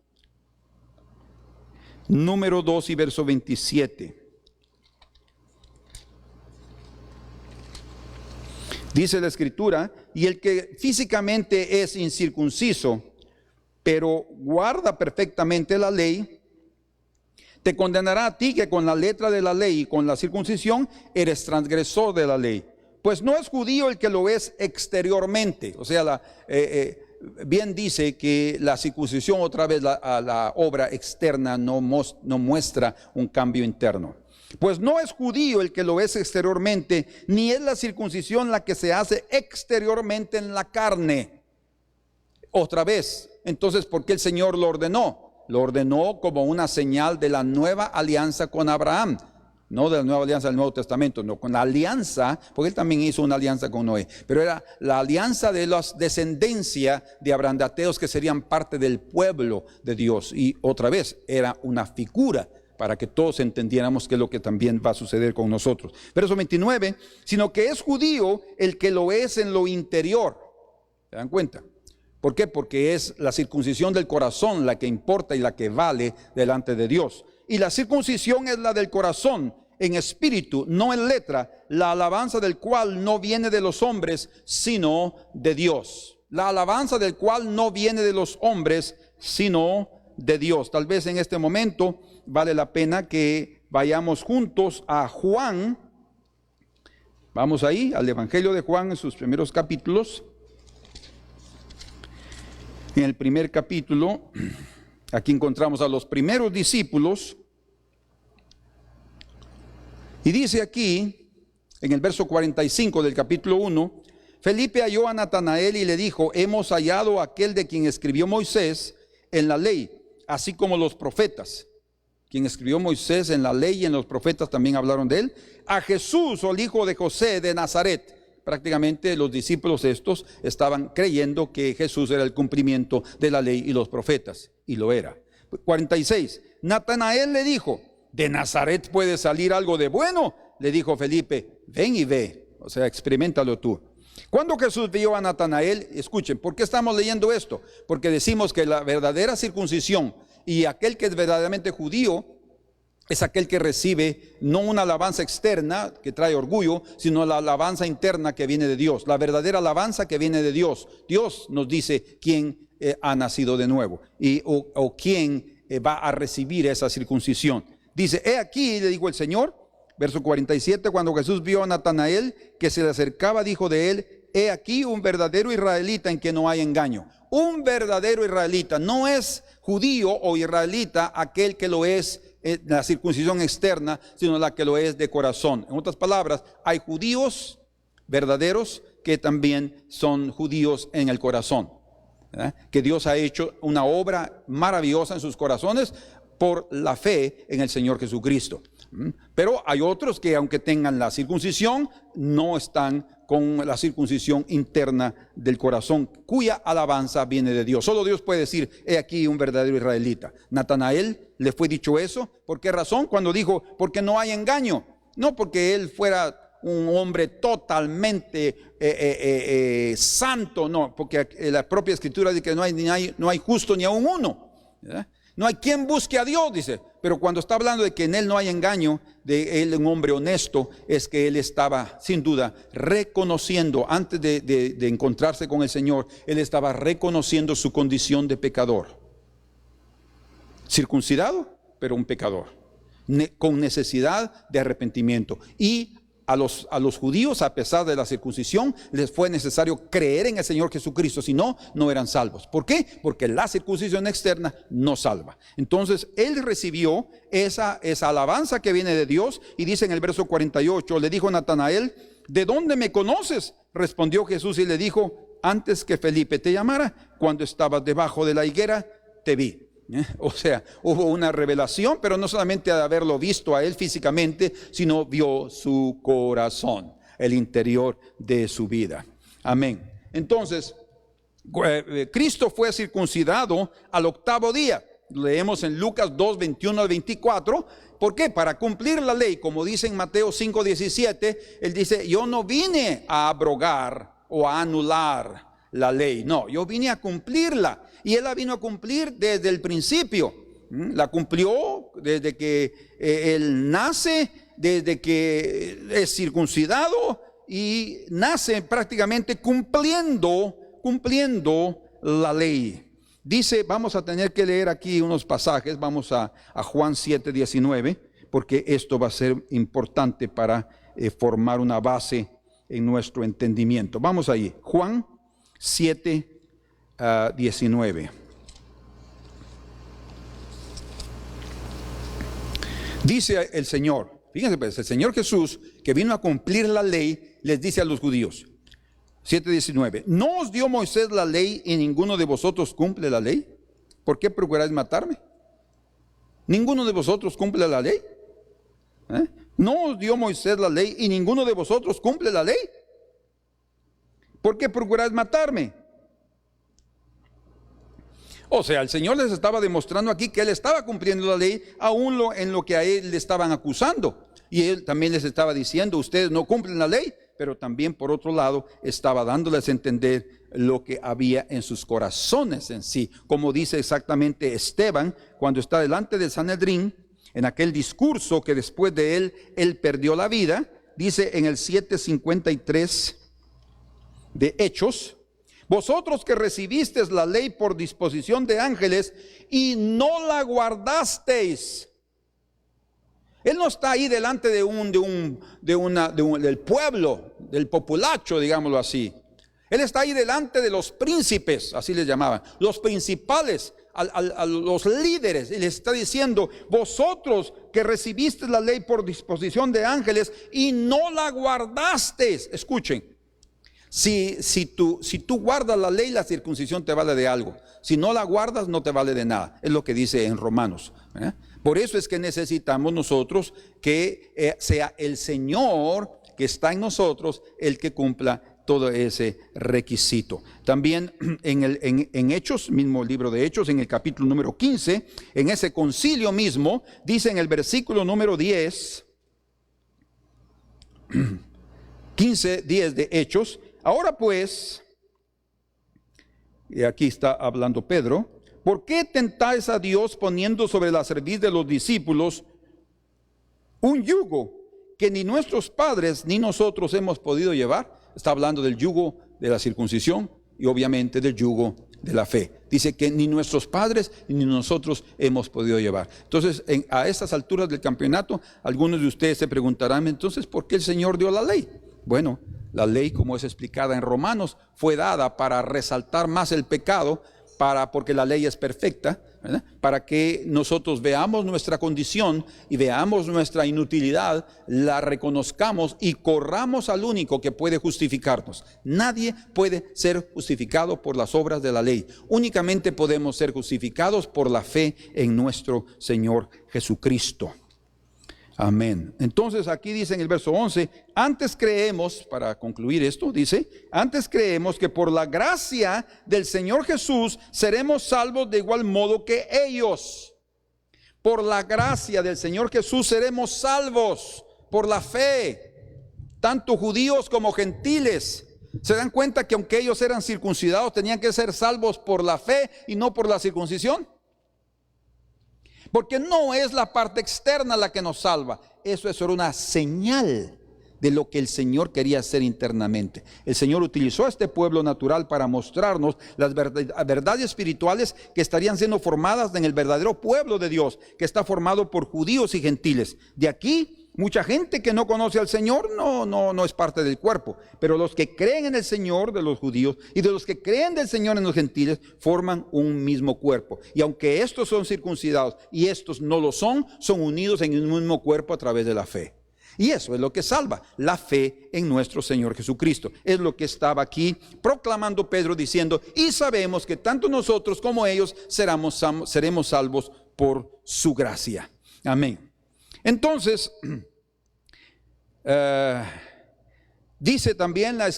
número 2 y verso 27. Dice la Escritura: y el que físicamente es incircunciso, pero guarda perfectamente la ley, te condenará a ti, que con la letra de la ley y con la circuncisión eres transgresor de la ley. Pues no es judío el que lo es exteriormente. O sea, bien dice que la circuncisión, otra vez la obra externa no muestra un cambio interno. Pues no es judío el que lo es exteriormente, ni es la circuncisión la que se hace exteriormente en la carne. Otra vez, entonces, ¿por qué el Señor lo ordenó? Lo ordenó como una señal de la nueva alianza con Abraham. No de la nueva alianza del Nuevo Testamento, no, con la alianza, porque él también hizo una alianza con Noé. Pero era la alianza de la descendencia de Abraham, de ateos que serían parte del pueblo de Dios. Y otra vez, era una figura para que todos entendiéramos qué es lo que también va a suceder con nosotros. Verso 29, sino que es judío el que lo es en lo interior. ¿Se dan cuenta? ¿Por qué? Porque es la circuncisión del corazón la que importa y la que vale delante de Dios. Y la circuncisión es la del corazón, en espíritu, no en letra, la alabanza del cual no viene de los hombres, sino de Dios. La alabanza del cual no viene de los hombres, sino de Dios. Tal vez en este momento vale la pena que vayamos juntos a Juan. Vamos ahí, al Evangelio de Juan en sus primeros capítulos. En el primer capítulo, aquí encontramos a los primeros discípulos. Y dice aquí, en el verso 45 del capítulo 1, Felipe halló a Natanael y le dijo: hemos hallado a aquel de quien escribió Moisés en la ley, así como los profetas. Quien escribió Moisés en la ley y en los profetas también hablaron de él. A Jesús, o el hijo de José de Nazaret. Prácticamente los discípulos estos estaban creyendo que Jesús era el cumplimiento de la ley y los profetas, y lo era. 46, Natanael le dijo: ¿de Nazaret puede salir algo de bueno? Le dijo Felipe: ven y ve, o sea, experiméntalo tú. Cuando Jesús vio a Natanael, escuchen, ¿por qué estamos leyendo esto? Porque decimos que la verdadera circuncisión y aquel que es verdaderamente judío es aquel que recibe no una alabanza externa que trae orgullo, sino la alabanza interna que viene de Dios, la verdadera alabanza que viene de Dios. Dios nos dice quién ha nacido de nuevo o quién va a recibir esa circuncisión. Dice: he aquí, le dijo el Señor, verso 47, cuando Jesús vio a Natanael que se le acercaba, dijo de él: he aquí un verdadero israelita en que no hay engaño. Un verdadero israelita, no es judío o israelita aquel que lo es la circuncisión externa, sino la que lo es de corazón. En otras palabras, hay judíos verdaderos que también son judíos en el corazón, ¿verdad? Que Dios ha hecho una obra maravillosa en sus corazones por la fe en el Señor Jesucristo. Pero hay otros que aunque tengan la circuncisión, no están con la circuncisión interna del corazón, cuya alabanza viene de Dios. Solo Dios puede decir, he aquí un verdadero israelita. Natanael le fue dicho eso. ¿Por qué razón? Cuando dijo, porque no hay engaño. No porque él fuera un hombre totalmente santo, no, porque la propia escritura dice que no hay justo ni aun uno, ¿verdad? No hay quien busque a Dios, dice. Pero cuando está hablando de que en él no hay engaño, de él un hombre honesto, es que él estaba sin duda reconociendo, antes de encontrarse con el Señor, él estaba reconociendo su condición de pecador. Circuncidado, pero un pecador, con necesidad de arrepentimiento. Y a los judíos, a pesar de la circuncisión, les fue necesario creer en el Señor Jesucristo, si no, no eran salvos. ¿Por qué? Porque la circuncisión externa no salva. Entonces, él recibió esa alabanza que viene de Dios, y dice en el verso 48, le dijo Natanael, ¿de dónde me conoces? Respondió Jesús y le dijo, antes que Felipe te llamara, cuando estabas debajo de la higuera, te vi. O sea, hubo una revelación, pero no solamente de haberlo visto a él físicamente, sino vio su corazón, el interior de su vida. Amén. Entonces, Cristo fue circuncidado al 8º día. Leemos en Lucas 2, 21 al 24. ¿Por qué? Para cumplir la ley, como dice en Mateo 5, 17, él dice, yo no vine a abrogar o a anular la ley, no, yo vine a cumplirla. Y él la vino a cumplir desde el principio. La cumplió desde que él nace, desde que es circuncidado, y nace prácticamente cumpliendo la ley. Dice, vamos a tener que leer aquí unos pasajes. Vamos a Juan 7, 19, porque esto va a ser importante para formar una base en nuestro entendimiento. Vamos ahí, Juan 7, 19. Dice el Señor, fíjense pues, el Señor Jesús, que vino a cumplir la ley, les dice a los judíos, 7:19, ¿no os dio Moisés la ley y ninguno de vosotros cumple la ley? ¿Por qué procuráis matarme? ¿Ninguno de vosotros cumple la ley? ¿No os dio Moisés la ley y ninguno de vosotros cumple la ley? ¿Por qué procuráis matarme? O sea, el Señor les estaba demostrando aquí que Él estaba cumpliendo la ley, aún en lo que a Él le estaban acusando. Y Él también les estaba diciendo, ustedes no cumplen la ley, pero también por otro lado estaba dándoles a entender lo que había en sus corazones en sí. Como dice exactamente Esteban, cuando está delante del Sanedrín, en aquel discurso que después de él perdió la vida, dice en el 7:53 de Hechos, vosotros que recibisteis la ley por disposición de ángeles y no la guardasteis. Él no está ahí delante del pueblo, del populacho, digámoslo así. Él está ahí delante de los príncipes, así les llamaban, los principales, a los líderes. Y les está diciendo, vosotros que recibisteis la ley por disposición de ángeles y no la guardasteis. Escuchen. Si tú guardas la ley, la circuncisión te vale de algo. Si no la guardas, no te vale de nada. Es lo que dice en Romanos. Por eso es que necesitamos nosotros que sea el Señor que está en nosotros el que cumpla todo ese requisito. También en Hechos, mismo libro de Hechos, en el capítulo número 15, en ese concilio mismo, dice en el versículo número 10, 15:10 de Hechos, ahora pues, y aquí está hablando Pedro, ¿por qué tentáis a Dios poniendo sobre la cerviz de los discípulos un yugo que ni nuestros padres ni nosotros hemos podido llevar? Está hablando del yugo de la circuncisión y obviamente del yugo de la fe. Dice que ni nuestros padres ni nosotros hemos podido llevar. Entonces, a estas alturas del campeonato, algunos de ustedes se preguntarán, entonces, ¿por qué el Señor dio la ley? Bueno, la ley, como es explicada en Romanos, fue dada para resaltar más el pecado, porque la ley es perfecta, ¿verdad? Para que nosotros veamos nuestra condición y veamos nuestra inutilidad, la reconozcamos y corramos al único que puede justificarnos. Nadie puede ser justificado por las obras de la ley. Únicamente podemos ser justificados por la fe en nuestro Señor Jesucristo. Amén. Entonces aquí dice en el verso 11, antes creemos, para concluir esto, dice, antes creemos que por la gracia del Señor Jesús seremos salvos de igual modo que ellos. Por la gracia del Señor Jesús seremos salvos por la fe, tanto judíos como gentiles. ¿Se dan cuenta que aunque ellos eran circuncidados, tenían que ser salvos por la fe y no por la circuncisión? Porque no es la parte externa la que nos salva. Eso es solo una señal de lo que el Señor quería hacer internamente. El Señor utilizó a este pueblo natural para mostrarnos las verdades espirituales que estarían siendo formadas en el verdadero pueblo de Dios, que está formado por judíos y gentiles. De aquí, mucha gente que no conoce al Señor no es parte del cuerpo, pero los que creen en el Señor, de los judíos, y de los que creen del Señor en los gentiles, forman un mismo cuerpo. Y aunque estos son circuncidados y estos no lo son unidos en un mismo cuerpo a través de la fe. Y eso es lo que salva, la fe en nuestro Señor Jesucristo. Es lo que estaba aquí proclamando Pedro, diciendo, y sabemos que tanto nosotros como ellos seremos salvos por su gracia. Amén. Entonces, dice también la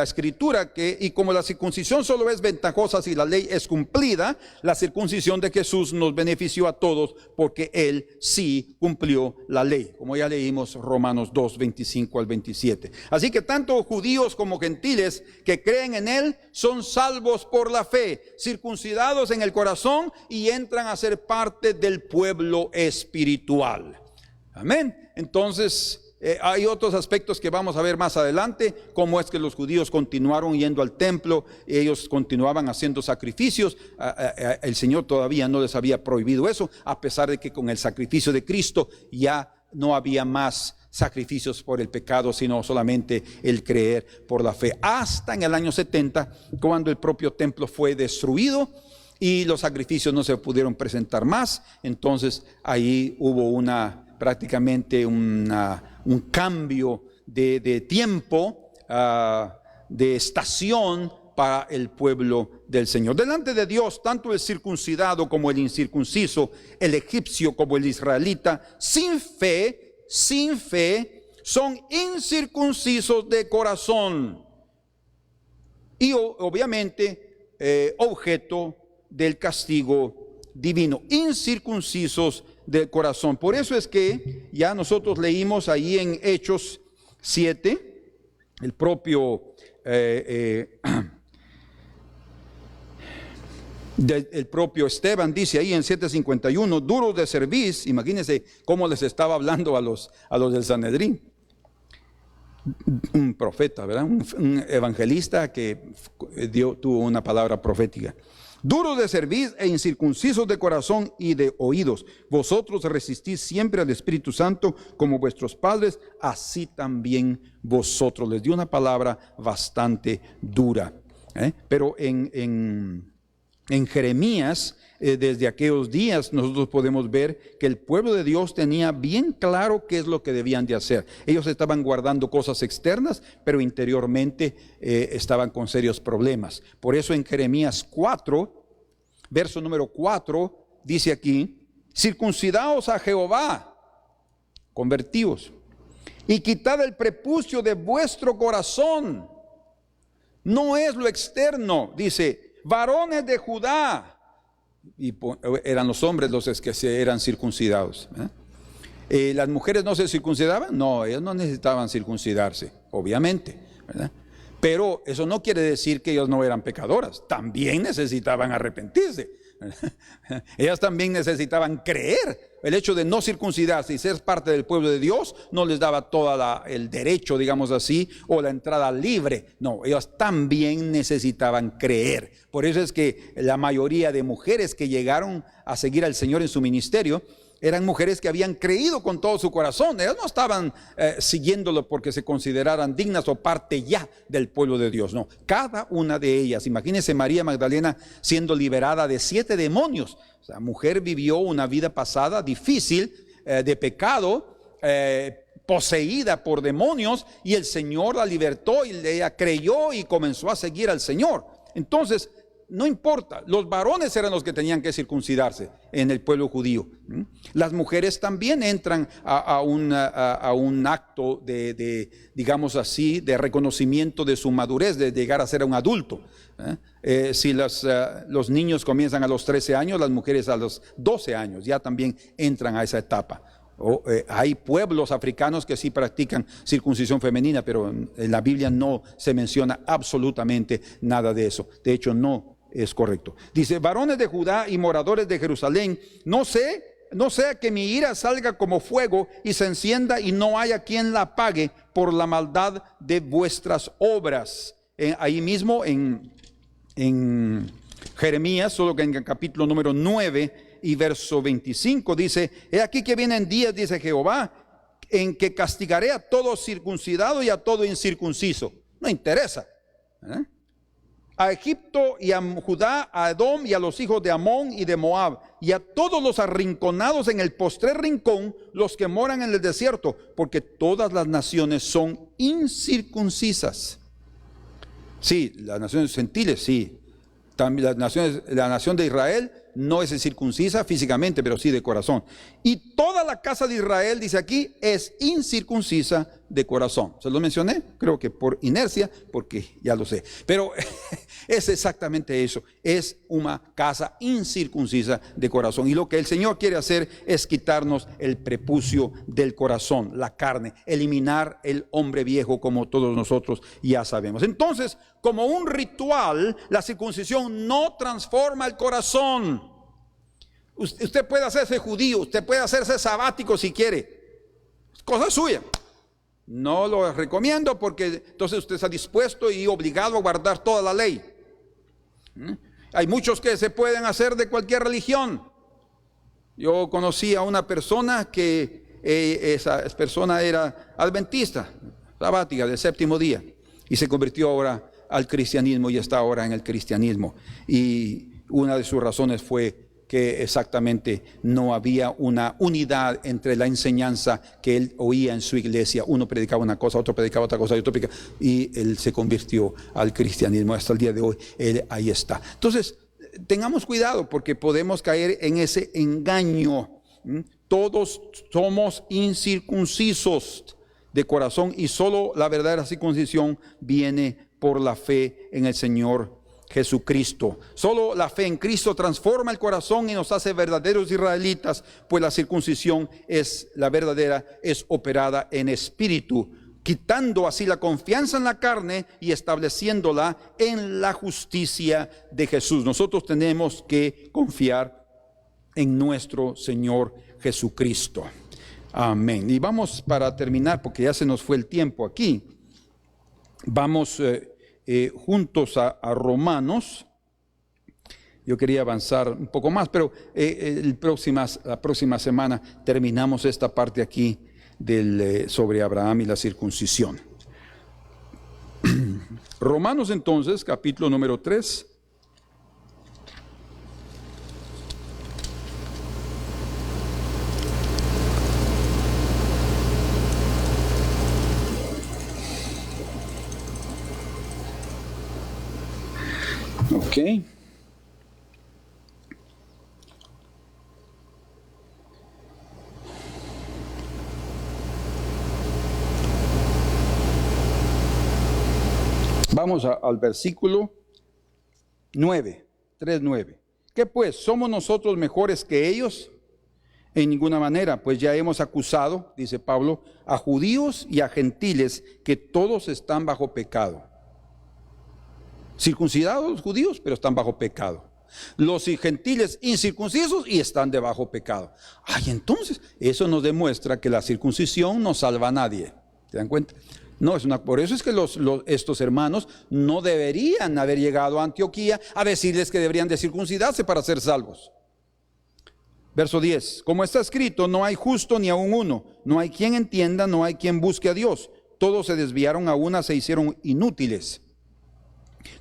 Escritura que, y como la circuncisión solo es ventajosa si la ley es cumplida, la circuncisión de Jesús nos benefició a todos porque Él sí cumplió la ley, como ya leímos Romanos 2, 25 al 27. Así que tanto judíos como gentiles que creen en Él son salvos por la fe, circuncidados en el corazón y entran a ser parte del pueblo espiritual. Amén. Entonces, hay otros aspectos que vamos a ver más adelante, cómo es que los judíos continuaron yendo al templo, ellos continuaban haciendo sacrificios. El Señor todavía no les había prohibido eso, a pesar de que con el sacrificio de Cristo ya no había más sacrificios por el pecado, sino solamente el creer por la fe. Hasta en el año 70, cuando el propio templo fue destruido y los sacrificios no se pudieron presentar más, entonces ahí hubo prácticamente un cambio de tiempo, de estación para el pueblo del Señor. Delante de Dios, tanto el circuncidado como el incircunciso, el egipcio como el israelita, sin fe, son incircuncisos de corazón. Y obviamente objeto del castigo divino, incircuncisos del corazón. Por eso es que ya nosotros leímos ahí en Hechos 7, el propio el propio Esteban dice ahí en 7:51, duros de cerviz. Imagínense cómo les estaba hablando a los del Sanedrín. Un profeta, ¿verdad? Un evangelista que tuvo una palabra profética. Duros de cerviz e incircuncisos de corazón y de oídos, vosotros resistís siempre al Espíritu Santo como vuestros padres, así también vosotros. Les dio una palabra bastante dura, pero en Jeremías, desde aquellos días nosotros podemos ver que el pueblo de Dios tenía bien claro qué es lo que debían de hacer. Ellos estaban guardando cosas externas, pero interiormente estaban con serios problemas. Por eso en Jeremías 4, verso número 4, dice aquí, circuncidaos a Jehová, convertíos, y quitad el prepucio de vuestro corazón. No es lo externo, dice, varones de Judá, y eran los hombres los que eran circuncidados. ¿Las mujeres no se circuncidaban? No, ellos no necesitaban circuncidarse, obviamente, ¿verdad? Pero eso no quiere decir que ellos no eran pecadoras, también necesitaban arrepentirse. Ellas también necesitaban creer. El hecho de no circuncidarse y ser parte del pueblo de Dios no les daba todo el derecho, digamos así, o la entrada libre. No, ellas también necesitaban creer. Por eso es que la mayoría de mujeres que llegaron a seguir al Señor en su ministerio eran mujeres que habían creído con todo su corazón. Ellas no estaban siguiéndolo porque se consideraran dignas o parte ya del pueblo de Dios. No, cada una de ellas. Imagínense María Magdalena siendo liberada de 7 demonios. O sea, mujer vivió una vida pasada difícil, de pecado, poseída por demonios, y el Señor la libertó y ella creyó y comenzó a seguir al Señor. Entonces, no importa, los varones eran los que tenían que circuncidarse en el pueblo judío. Las mujeres también entran a un acto digamos así, de reconocimiento de su madurez, de llegar a ser un adulto. Si los niños comienzan a los 13 años, las mujeres a los 12 años ya también entran a esa etapa. Hay pueblos africanos que sí practican circuncisión femenina, pero en la Biblia no se menciona absolutamente nada de eso. De hecho, no es correcto. Dice, varones de Judá y moradores de Jerusalén, no sea que mi ira salga como fuego y se encienda y no haya quien la apague por la maldad de vuestras obras. Ahí mismo en Jeremías, solo que en el capítulo número 9 y verso 25 dice, he aquí que vienen días, dice Jehová, en que castigaré a todo circuncidado y a todo incircunciso. No interesa. A Egipto y a Judá, a Edom y a los hijos de Amón y de Moab, y a todos los arrinconados en el postrer rincón, los que moran en el desierto, porque todas las naciones son incircuncisas. Sí, las naciones gentiles, sí. También la nación de Israel no es incircuncisa físicamente, pero sí de corazón. Y toda la casa de Israel, dice aquí, es incircuncisa de corazón. ¿Se lo mencioné? Creo que por inercia, porque ya lo sé. Pero es exactamente eso. Es una casa incircuncisa de corazón. Y lo que el Señor quiere hacer es quitarnos el prepucio del corazón, la carne, eliminar el hombre viejo, como todos nosotros ya sabemos. Entonces, como un ritual, la circuncisión no transforma el corazón. Usted puede hacerse judío, usted puede hacerse sabático si quiere. Es cosa suya. No lo recomiendo porque entonces usted está dispuesto y obligado a guardar toda la ley. Hay muchos que se pueden hacer de cualquier religión. Yo conocí a una persona que esa persona era adventista, sabática, del séptimo día, y se convirtió ahora al cristianismo y está ahora en el cristianismo. Y una de sus razones fue que exactamente no había una unidad entre la enseñanza que él oía en su iglesia. Uno predicaba una cosa, otro predicaba otra cosa, y él se convirtió al cristianismo. Hasta el día de hoy, él ahí está. Entonces, tengamos cuidado porque podemos caer en ese engaño. Todos somos incircuncisos de corazón y solo la verdadera circuncisión viene por la fe en el Señor Jesucristo. Solo la fe en Cristo transforma el corazón y nos hace verdaderos israelitas, pues la circuncisión la verdadera, es operada en espíritu, quitando así la confianza en la carne y estableciéndola en la justicia de Jesús. Nosotros tenemos que confiar en nuestro Señor Jesucristo. Amén. Y vamos, para terminar, porque ya se nos fue el tiempo aquí, vamos juntos a Romanos. Yo quería avanzar un poco más, pero la próxima semana terminamos esta parte aquí sobre Abraham y la circuncisión. Romanos entonces, capítulo número 3. Ok. Vamos al versículo 9, 3:9. ¿Qué pues? ¿Somos nosotros mejores que ellos? En ninguna manera, pues ya hemos acusado, dice Pablo, a judíos y a gentiles que todos están bajo pecado. Circuncidados los judíos, pero están bajo pecado. Los gentiles incircuncisos y están debajo pecado. Ay, entonces, eso nos demuestra que la circuncisión no salva a nadie. ¿Se dan cuenta? No, por eso es que estos hermanos no deberían haber llegado a Antioquía a decirles que deberían de circuncidarse para ser salvos. Verso 10. Como está escrito, no hay justo ni aun uno, no hay quien entienda, no hay quien busque a Dios. Todos se desviaron a una, se hicieron inútiles.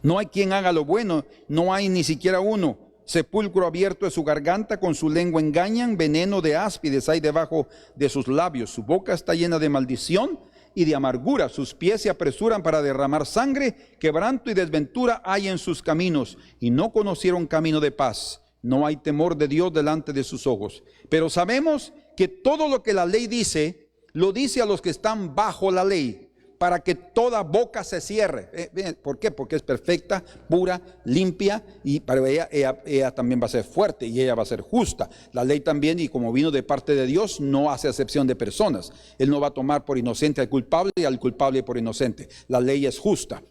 No hay quien haga lo bueno, no hay ni siquiera uno. Sepulcro abierto es su garganta, con su lengua engañan, veneno de áspides hay debajo de sus labios. Su boca está llena de maldición y de amargura. Sus pies se apresuran para derramar sangre. Quebranto y desventura hay en sus caminos, y no conocieron camino de paz. No hay temor de Dios delante de sus ojos. Pero sabemos que todo lo que la ley dice, lo dice a los que están bajo la ley, para que toda boca se cierre. ¿Por qué? Porque es perfecta, pura, limpia, y para ella también va a ser fuerte y ella va a ser justa. La ley también, y como vino de parte de Dios, no hace acepción de personas. Él no va a tomar por inocente al culpable y al culpable por inocente. La ley es justa,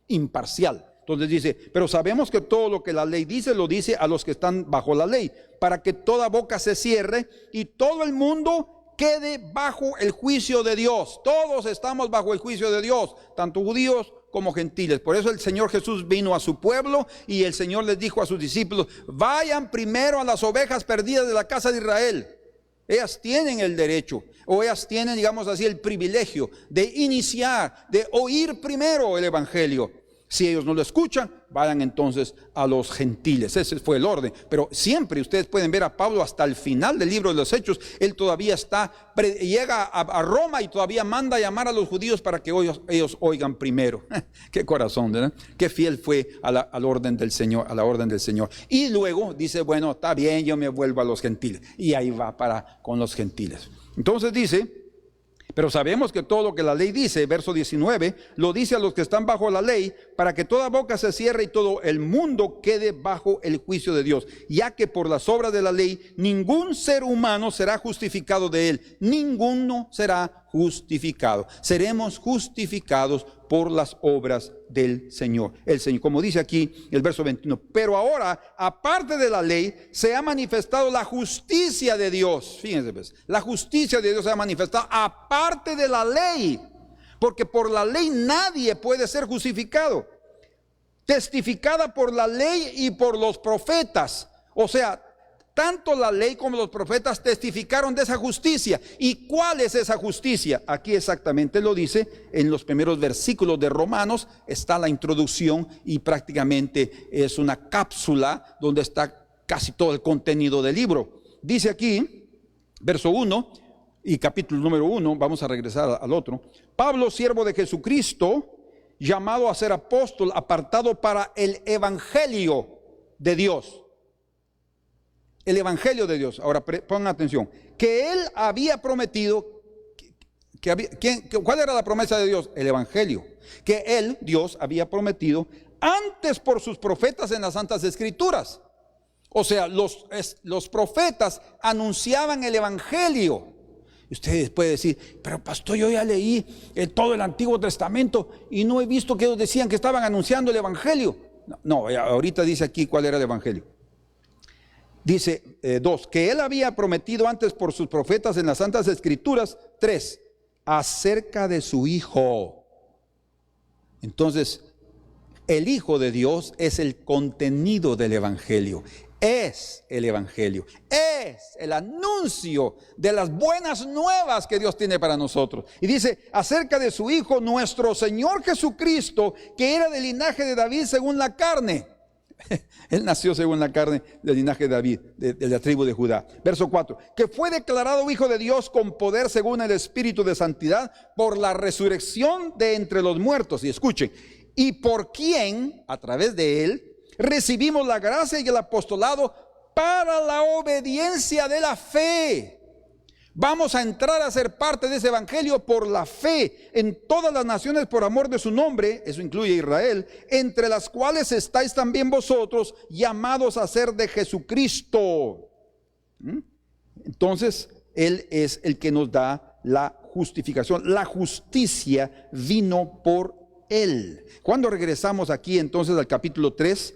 imparcial. Entonces dice, pero sabemos que todo lo que la ley dice, lo dice a los que están bajo la ley, para que toda boca se cierre y todo el mundo quede bajo el juicio de Dios. Todos estamos bajo el juicio de Dios, tanto judíos como gentiles. Por eso el Señor Jesús vino a su pueblo y el Señor les dijo a sus discípulos: vayan primero a las ovejas perdidas de la casa de Israel. Ellas tienen el derecho, o ellas tienen, digamos así, el privilegio de iniciar, de oír primero el evangelio. Si ellos no lo escuchan, vayan entonces a los gentiles. Ese fue el orden. Pero siempre ustedes pueden ver a Pablo hasta el final del libro de los Hechos. Él todavía llega a Roma y todavía manda a llamar a los judíos para que ellos oigan primero. Qué corazón, ¿verdad? Qué fiel fue a la orden del Señor, a la orden del Señor. Y luego dice, bueno, está bien, yo me vuelvo a los gentiles. Y ahí va con los gentiles. Entonces dice, pero sabemos que todo lo que la ley dice, verso 19, lo dice a los que están bajo la ley, para que toda boca se cierre y todo el mundo quede bajo el juicio de Dios, ya que por las obras de la ley ningún ser humano será justificado de él. Ninguno será justificado. Seremos justificados por las obras del Señor. El Señor, como dice aquí el verso 21, pero ahora, aparte de la ley, se ha manifestado la justicia de Dios. Fíjense pues, la justicia de Dios se ha manifestado aparte de la ley, porque por la ley nadie puede ser justificado. Testificada por la ley y por los profetas. O sea, tanto la ley como los profetas testificaron de esa justicia. ¿Y cuál es esa justicia? Aquí exactamente lo dice en los primeros versículos de Romanos. Está la introducción y prácticamente es una cápsula donde está casi todo el contenido del libro. Dice aquí, verso 1 y capítulo número 1, vamos a regresar al otro. Pablo, siervo de Jesucristo, llamado a ser apóstol, apartado para el evangelio de Dios. El evangelio de Dios. Ahora pongan atención. Que él había prometido. ¿Cuál era la promesa de Dios? El evangelio. Que él, Dios, había prometido antes por sus profetas en las Santas Escrituras. O sea, los profetas anunciaban el evangelio. Ustedes pueden decir, pero pastor, yo ya leí todo el Antiguo Testamento y no he visto que ellos decían que estaban anunciando el evangelio. No, ahorita dice aquí cuál era el evangelio. Dice 2, que él había prometido antes por sus profetas en las Santas Escrituras. 3, acerca de su Hijo. Entonces, el Hijo de Dios es el contenido del evangelio. Es el evangelio, es el anuncio de las buenas nuevas que Dios tiene para nosotros. Y dice, acerca de su Hijo, nuestro Señor Jesucristo, que era del linaje de David según la carne. Él nació según la carne del linaje de David, de la tribu de Judá. Verso 4, que fue declarado Hijo de Dios con poder según el Espíritu de santidad por la resurrección de entre los muertos. Y escuchen, y por quien, a través de él, recibimos la gracia y el apostolado para la obediencia de la fe. Vamos a entrar a ser parte de ese evangelio por la fe en todas las naciones por amor de su nombre, eso incluye a Israel, entre las cuales estáis también vosotros llamados a ser de Jesucristo. Entonces, Él es el que nos da la justificación. La justicia vino por Él. Cuando regresamos aquí entonces al capítulo 3,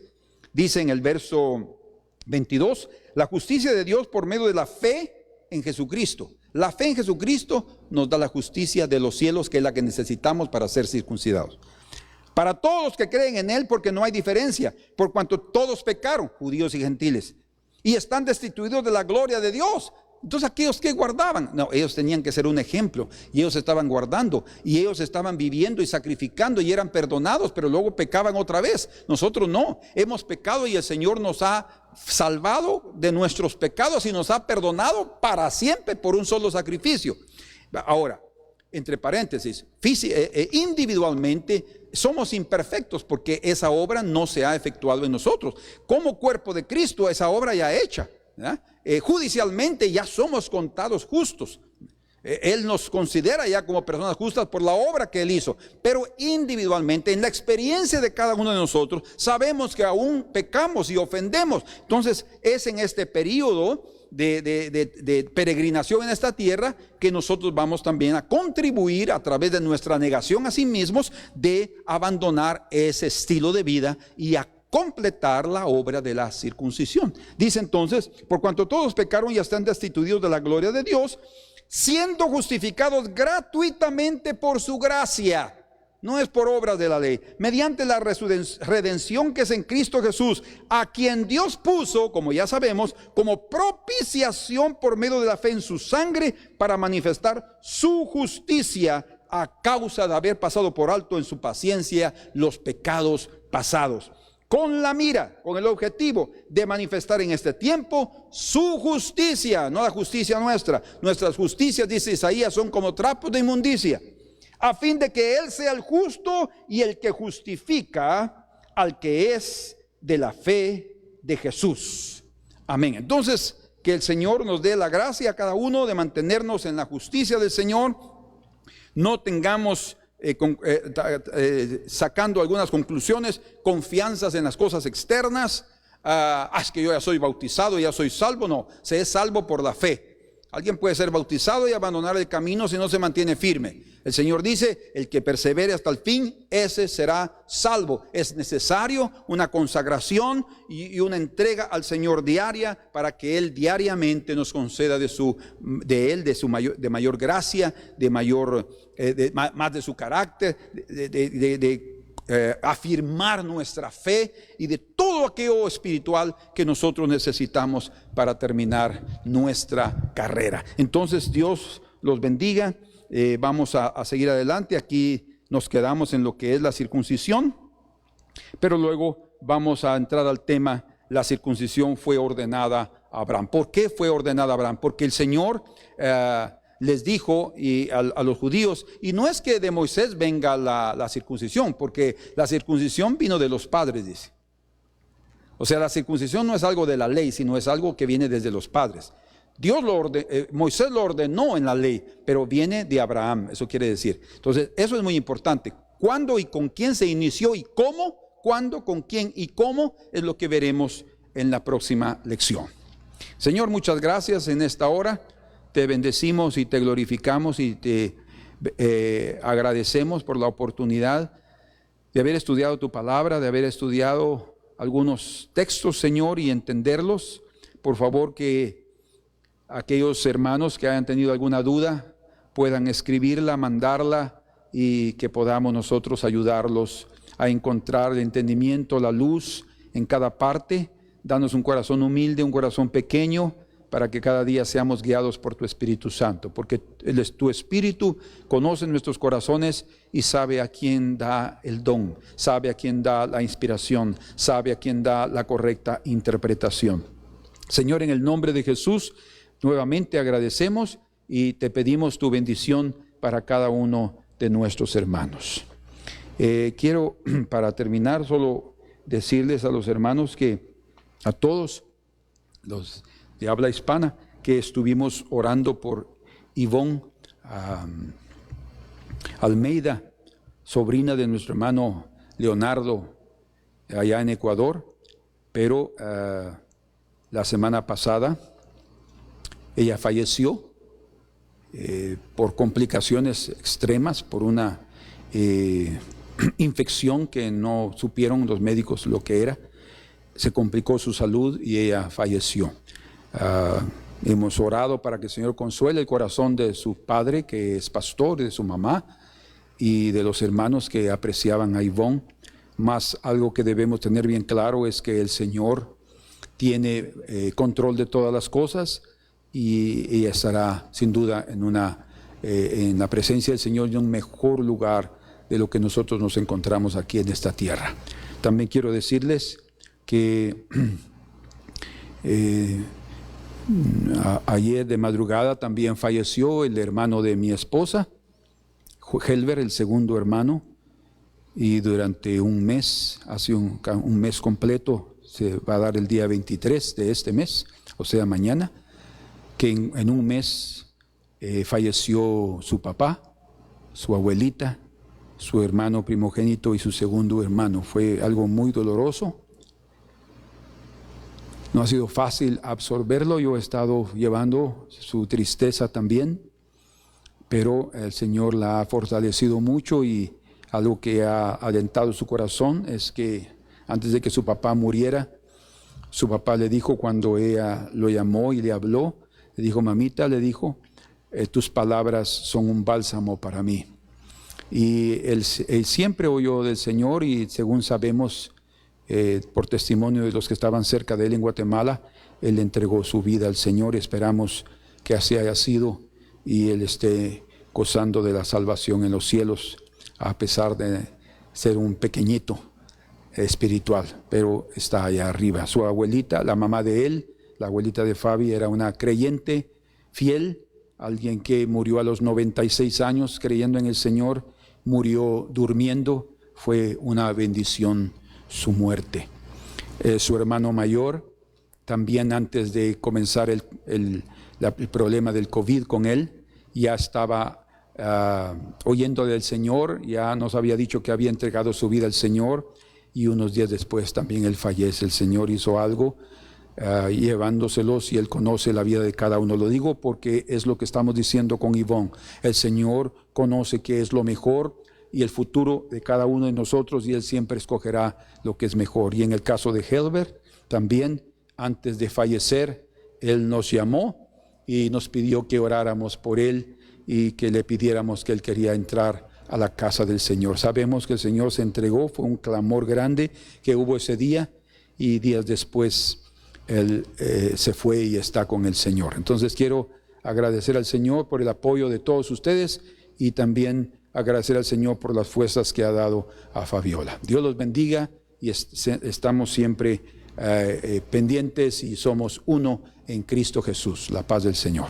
dice en el verso 22, la justicia de Dios por medio de la fe en Jesucristo. La fe en Jesucristo nos da la justicia de los cielos, que es la que necesitamos para ser circuncidados. Para todos los que creen en Él, porque no hay diferencia, por cuanto todos pecaron, judíos y gentiles, y están destituidos de la gloria de Dios. Entonces, aquellos que guardaban, no, ellos tenían que ser un ejemplo, y ellos estaban guardando, y ellos estaban viviendo y sacrificando, y eran perdonados, pero luego pecaban otra vez. Nosotros no, hemos pecado y el Señor nos ha salvado de nuestros pecados y nos ha perdonado para siempre por un solo sacrificio. Ahora, entre paréntesis, individualmente somos imperfectos porque esa obra no se ha efectuado en nosotros. Como cuerpo de Cristo, esa obra ya hecha, judicialmente ya somos contados justos. Él nos considera ya como personas justas por la obra que Él hizo. Pero individualmente, en la experiencia de cada uno de nosotros, sabemos que aún pecamos y ofendemos. Entonces es en este periodo de peregrinación en esta tierra que nosotros vamos también a contribuir a través de nuestra negación a sí mismos, de abandonar ese estilo de vida y a completar la obra de la circuncisión. Dice entonces: por cuanto todos pecaron y están destituidos de la gloria de Dios, siendo justificados gratuitamente por su gracia, no es por obras de la ley, mediante la redención que es en Cristo Jesús, a quien Dios puso, como ya sabemos, como propiciación por medio de la fe en su sangre, para manifestar su justicia a causa de haber pasado por alto en su paciencia los pecados pasados, con la mira, con el objetivo de manifestar en este tiempo su justicia, no la justicia nuestra. Nuestras justicias, dice Isaías, son como trapos de inmundicia, a fin de que Él sea el justo y el que justifica al que es de la fe de Jesús. Amén. Entonces, que el Señor nos dé la gracia a cada uno de mantenernos en la justicia del Señor. No tengamos sacando algunas conclusiones, confianzas en las cosas externas. Es que yo ya soy bautizado, ya soy salvo. No, se es salvo por la fe. Alguien puede ser bautizado y abandonar el camino si no se mantiene firme. El Señor dice: el que persevere hasta el fin, ese será salvo. Es necesario una consagración y una entrega al Señor diaria, para que Él diariamente nos conceda de mayor gracia, más de su carácter, afirmar nuestra fe y de todo aquello espiritual que nosotros necesitamos para terminar nuestra carrera. Entonces, Dios los bendiga. Vamos a seguir adelante. Aquí nos quedamos en lo que es la circuncisión, pero luego vamos a entrar al tema: la circuncisión fue ordenada a Abraham. ¿Por qué fue ordenada a Abraham? Porque el Señor les dijo a los judíos, y no es que de Moisés venga la circuncisión, porque la circuncisión vino de los padres, dice. O sea, la circuncisión no es algo de la ley, sino es algo que viene desde los padres. Moisés lo ordenó en la ley, pero viene de Abraham. Eso quiere decir. Entonces, eso es muy importante. ¿Cuándo y con quién se inició y cómo? ¿Cuándo, con quién y cómo? Es lo que veremos en la próxima lección. Señor, muchas gracias en esta hora. Te bendecimos y te glorificamos y te agradecemos por la oportunidad de haber estudiado tu palabra, de haber estudiado algunos textos, Señor, y entenderlos. Por favor, que aquellos hermanos que hayan tenido alguna duda puedan escribirla, mandarla, y que podamos nosotros ayudarlos a encontrar el entendimiento, la luz en cada parte. Danos un corazón humilde, un corazón pequeño, para que cada día seamos guiados por tu Espíritu Santo, porque tu Espíritu conoce nuestros corazones y sabe a quién da el don, sabe a quién da la inspiración, sabe a quién da la correcta interpretación. Señor, en el nombre de Jesús, nuevamente agradecemos y te pedimos tu bendición para cada uno de nuestros hermanos. Quiero, para terminar, solo decirles a los hermanos que a todos los de habla hispana, que estuvimos orando por Ivonne Almeida, sobrina de nuestro hermano Leonardo, allá en Ecuador, pero la semana pasada ella falleció por complicaciones extremas, por una infección que no supieron los médicos lo que era. Se complicó su salud y ella falleció. Hemos orado para que el Señor consuele el corazón de su padre, que es pastor, de su mamá y de los hermanos que apreciaban a Ivonne. Más algo que debemos tener bien claro es que el Señor tiene control de todas las cosas, y ella estará sin duda en la presencia del Señor, en un mejor lugar de lo que nosotros nos encontramos aquí en esta tierra. También quiero decirles que ayer de madrugada también falleció el hermano de mi esposa, Helber, el segundo hermano, y durante un mes, hace un mes completo, se va a dar el día 23 de este mes, o sea mañana, que en un mes falleció su papá, su abuelita, su hermano primogénito y su segundo hermano. Fue algo muy doloroso. No ha sido fácil absorberlo, yo he estado llevando su tristeza también, pero el Señor la ha fortalecido mucho, y algo que ha alentado su corazón es que antes de que su papá muriera, su papá le dijo, cuando ella lo llamó y le habló, le dijo: mamita, le dijo, tus palabras son un bálsamo para mí. Y él siempre oyó del Señor, y según sabemos por testimonio de los que estaban cerca de él en Guatemala, él entregó su vida al Señor. Esperamos que así haya sido y él esté gozando de la salvación en los cielos, a pesar de ser un pequeñito espiritual, pero está allá arriba. Su abuelita, la mamá de él, la abuelita de Fabi, era una creyente fiel, alguien que murió a los 96 años creyendo en el Señor, murió durmiendo. Fue una bendición su muerte. Su hermano mayor, también antes de comenzar el problema del COVID con él, ya estaba oyendo del Señor, ya nos había dicho que había entregado su vida al Señor, y unos días después también él fallece. El Señor hizo algo llevándoselos, y él conoce la vida de cada uno. Lo digo porque es lo que estamos diciendo con Ivonne. El Señor conoce qué es lo mejor y el futuro de cada uno de nosotros, y él siempre escogerá lo que es mejor. Y en el caso de Helber, también antes de fallecer, él nos llamó y nos pidió que oráramos por él y que le pidiéramos que él quería entrar a la casa del Señor. Sabemos que el Señor se entregó, fue un clamor grande que hubo ese día, y días después él se fue y está con el Señor. Entonces quiero agradecer al Señor por el apoyo de todos ustedes, y también agradecer al Señor por las fuerzas que ha dado a Fabiola. Dios los bendiga, y estamos siempre pendientes, y somos uno en Cristo Jesús. La paz del Señor.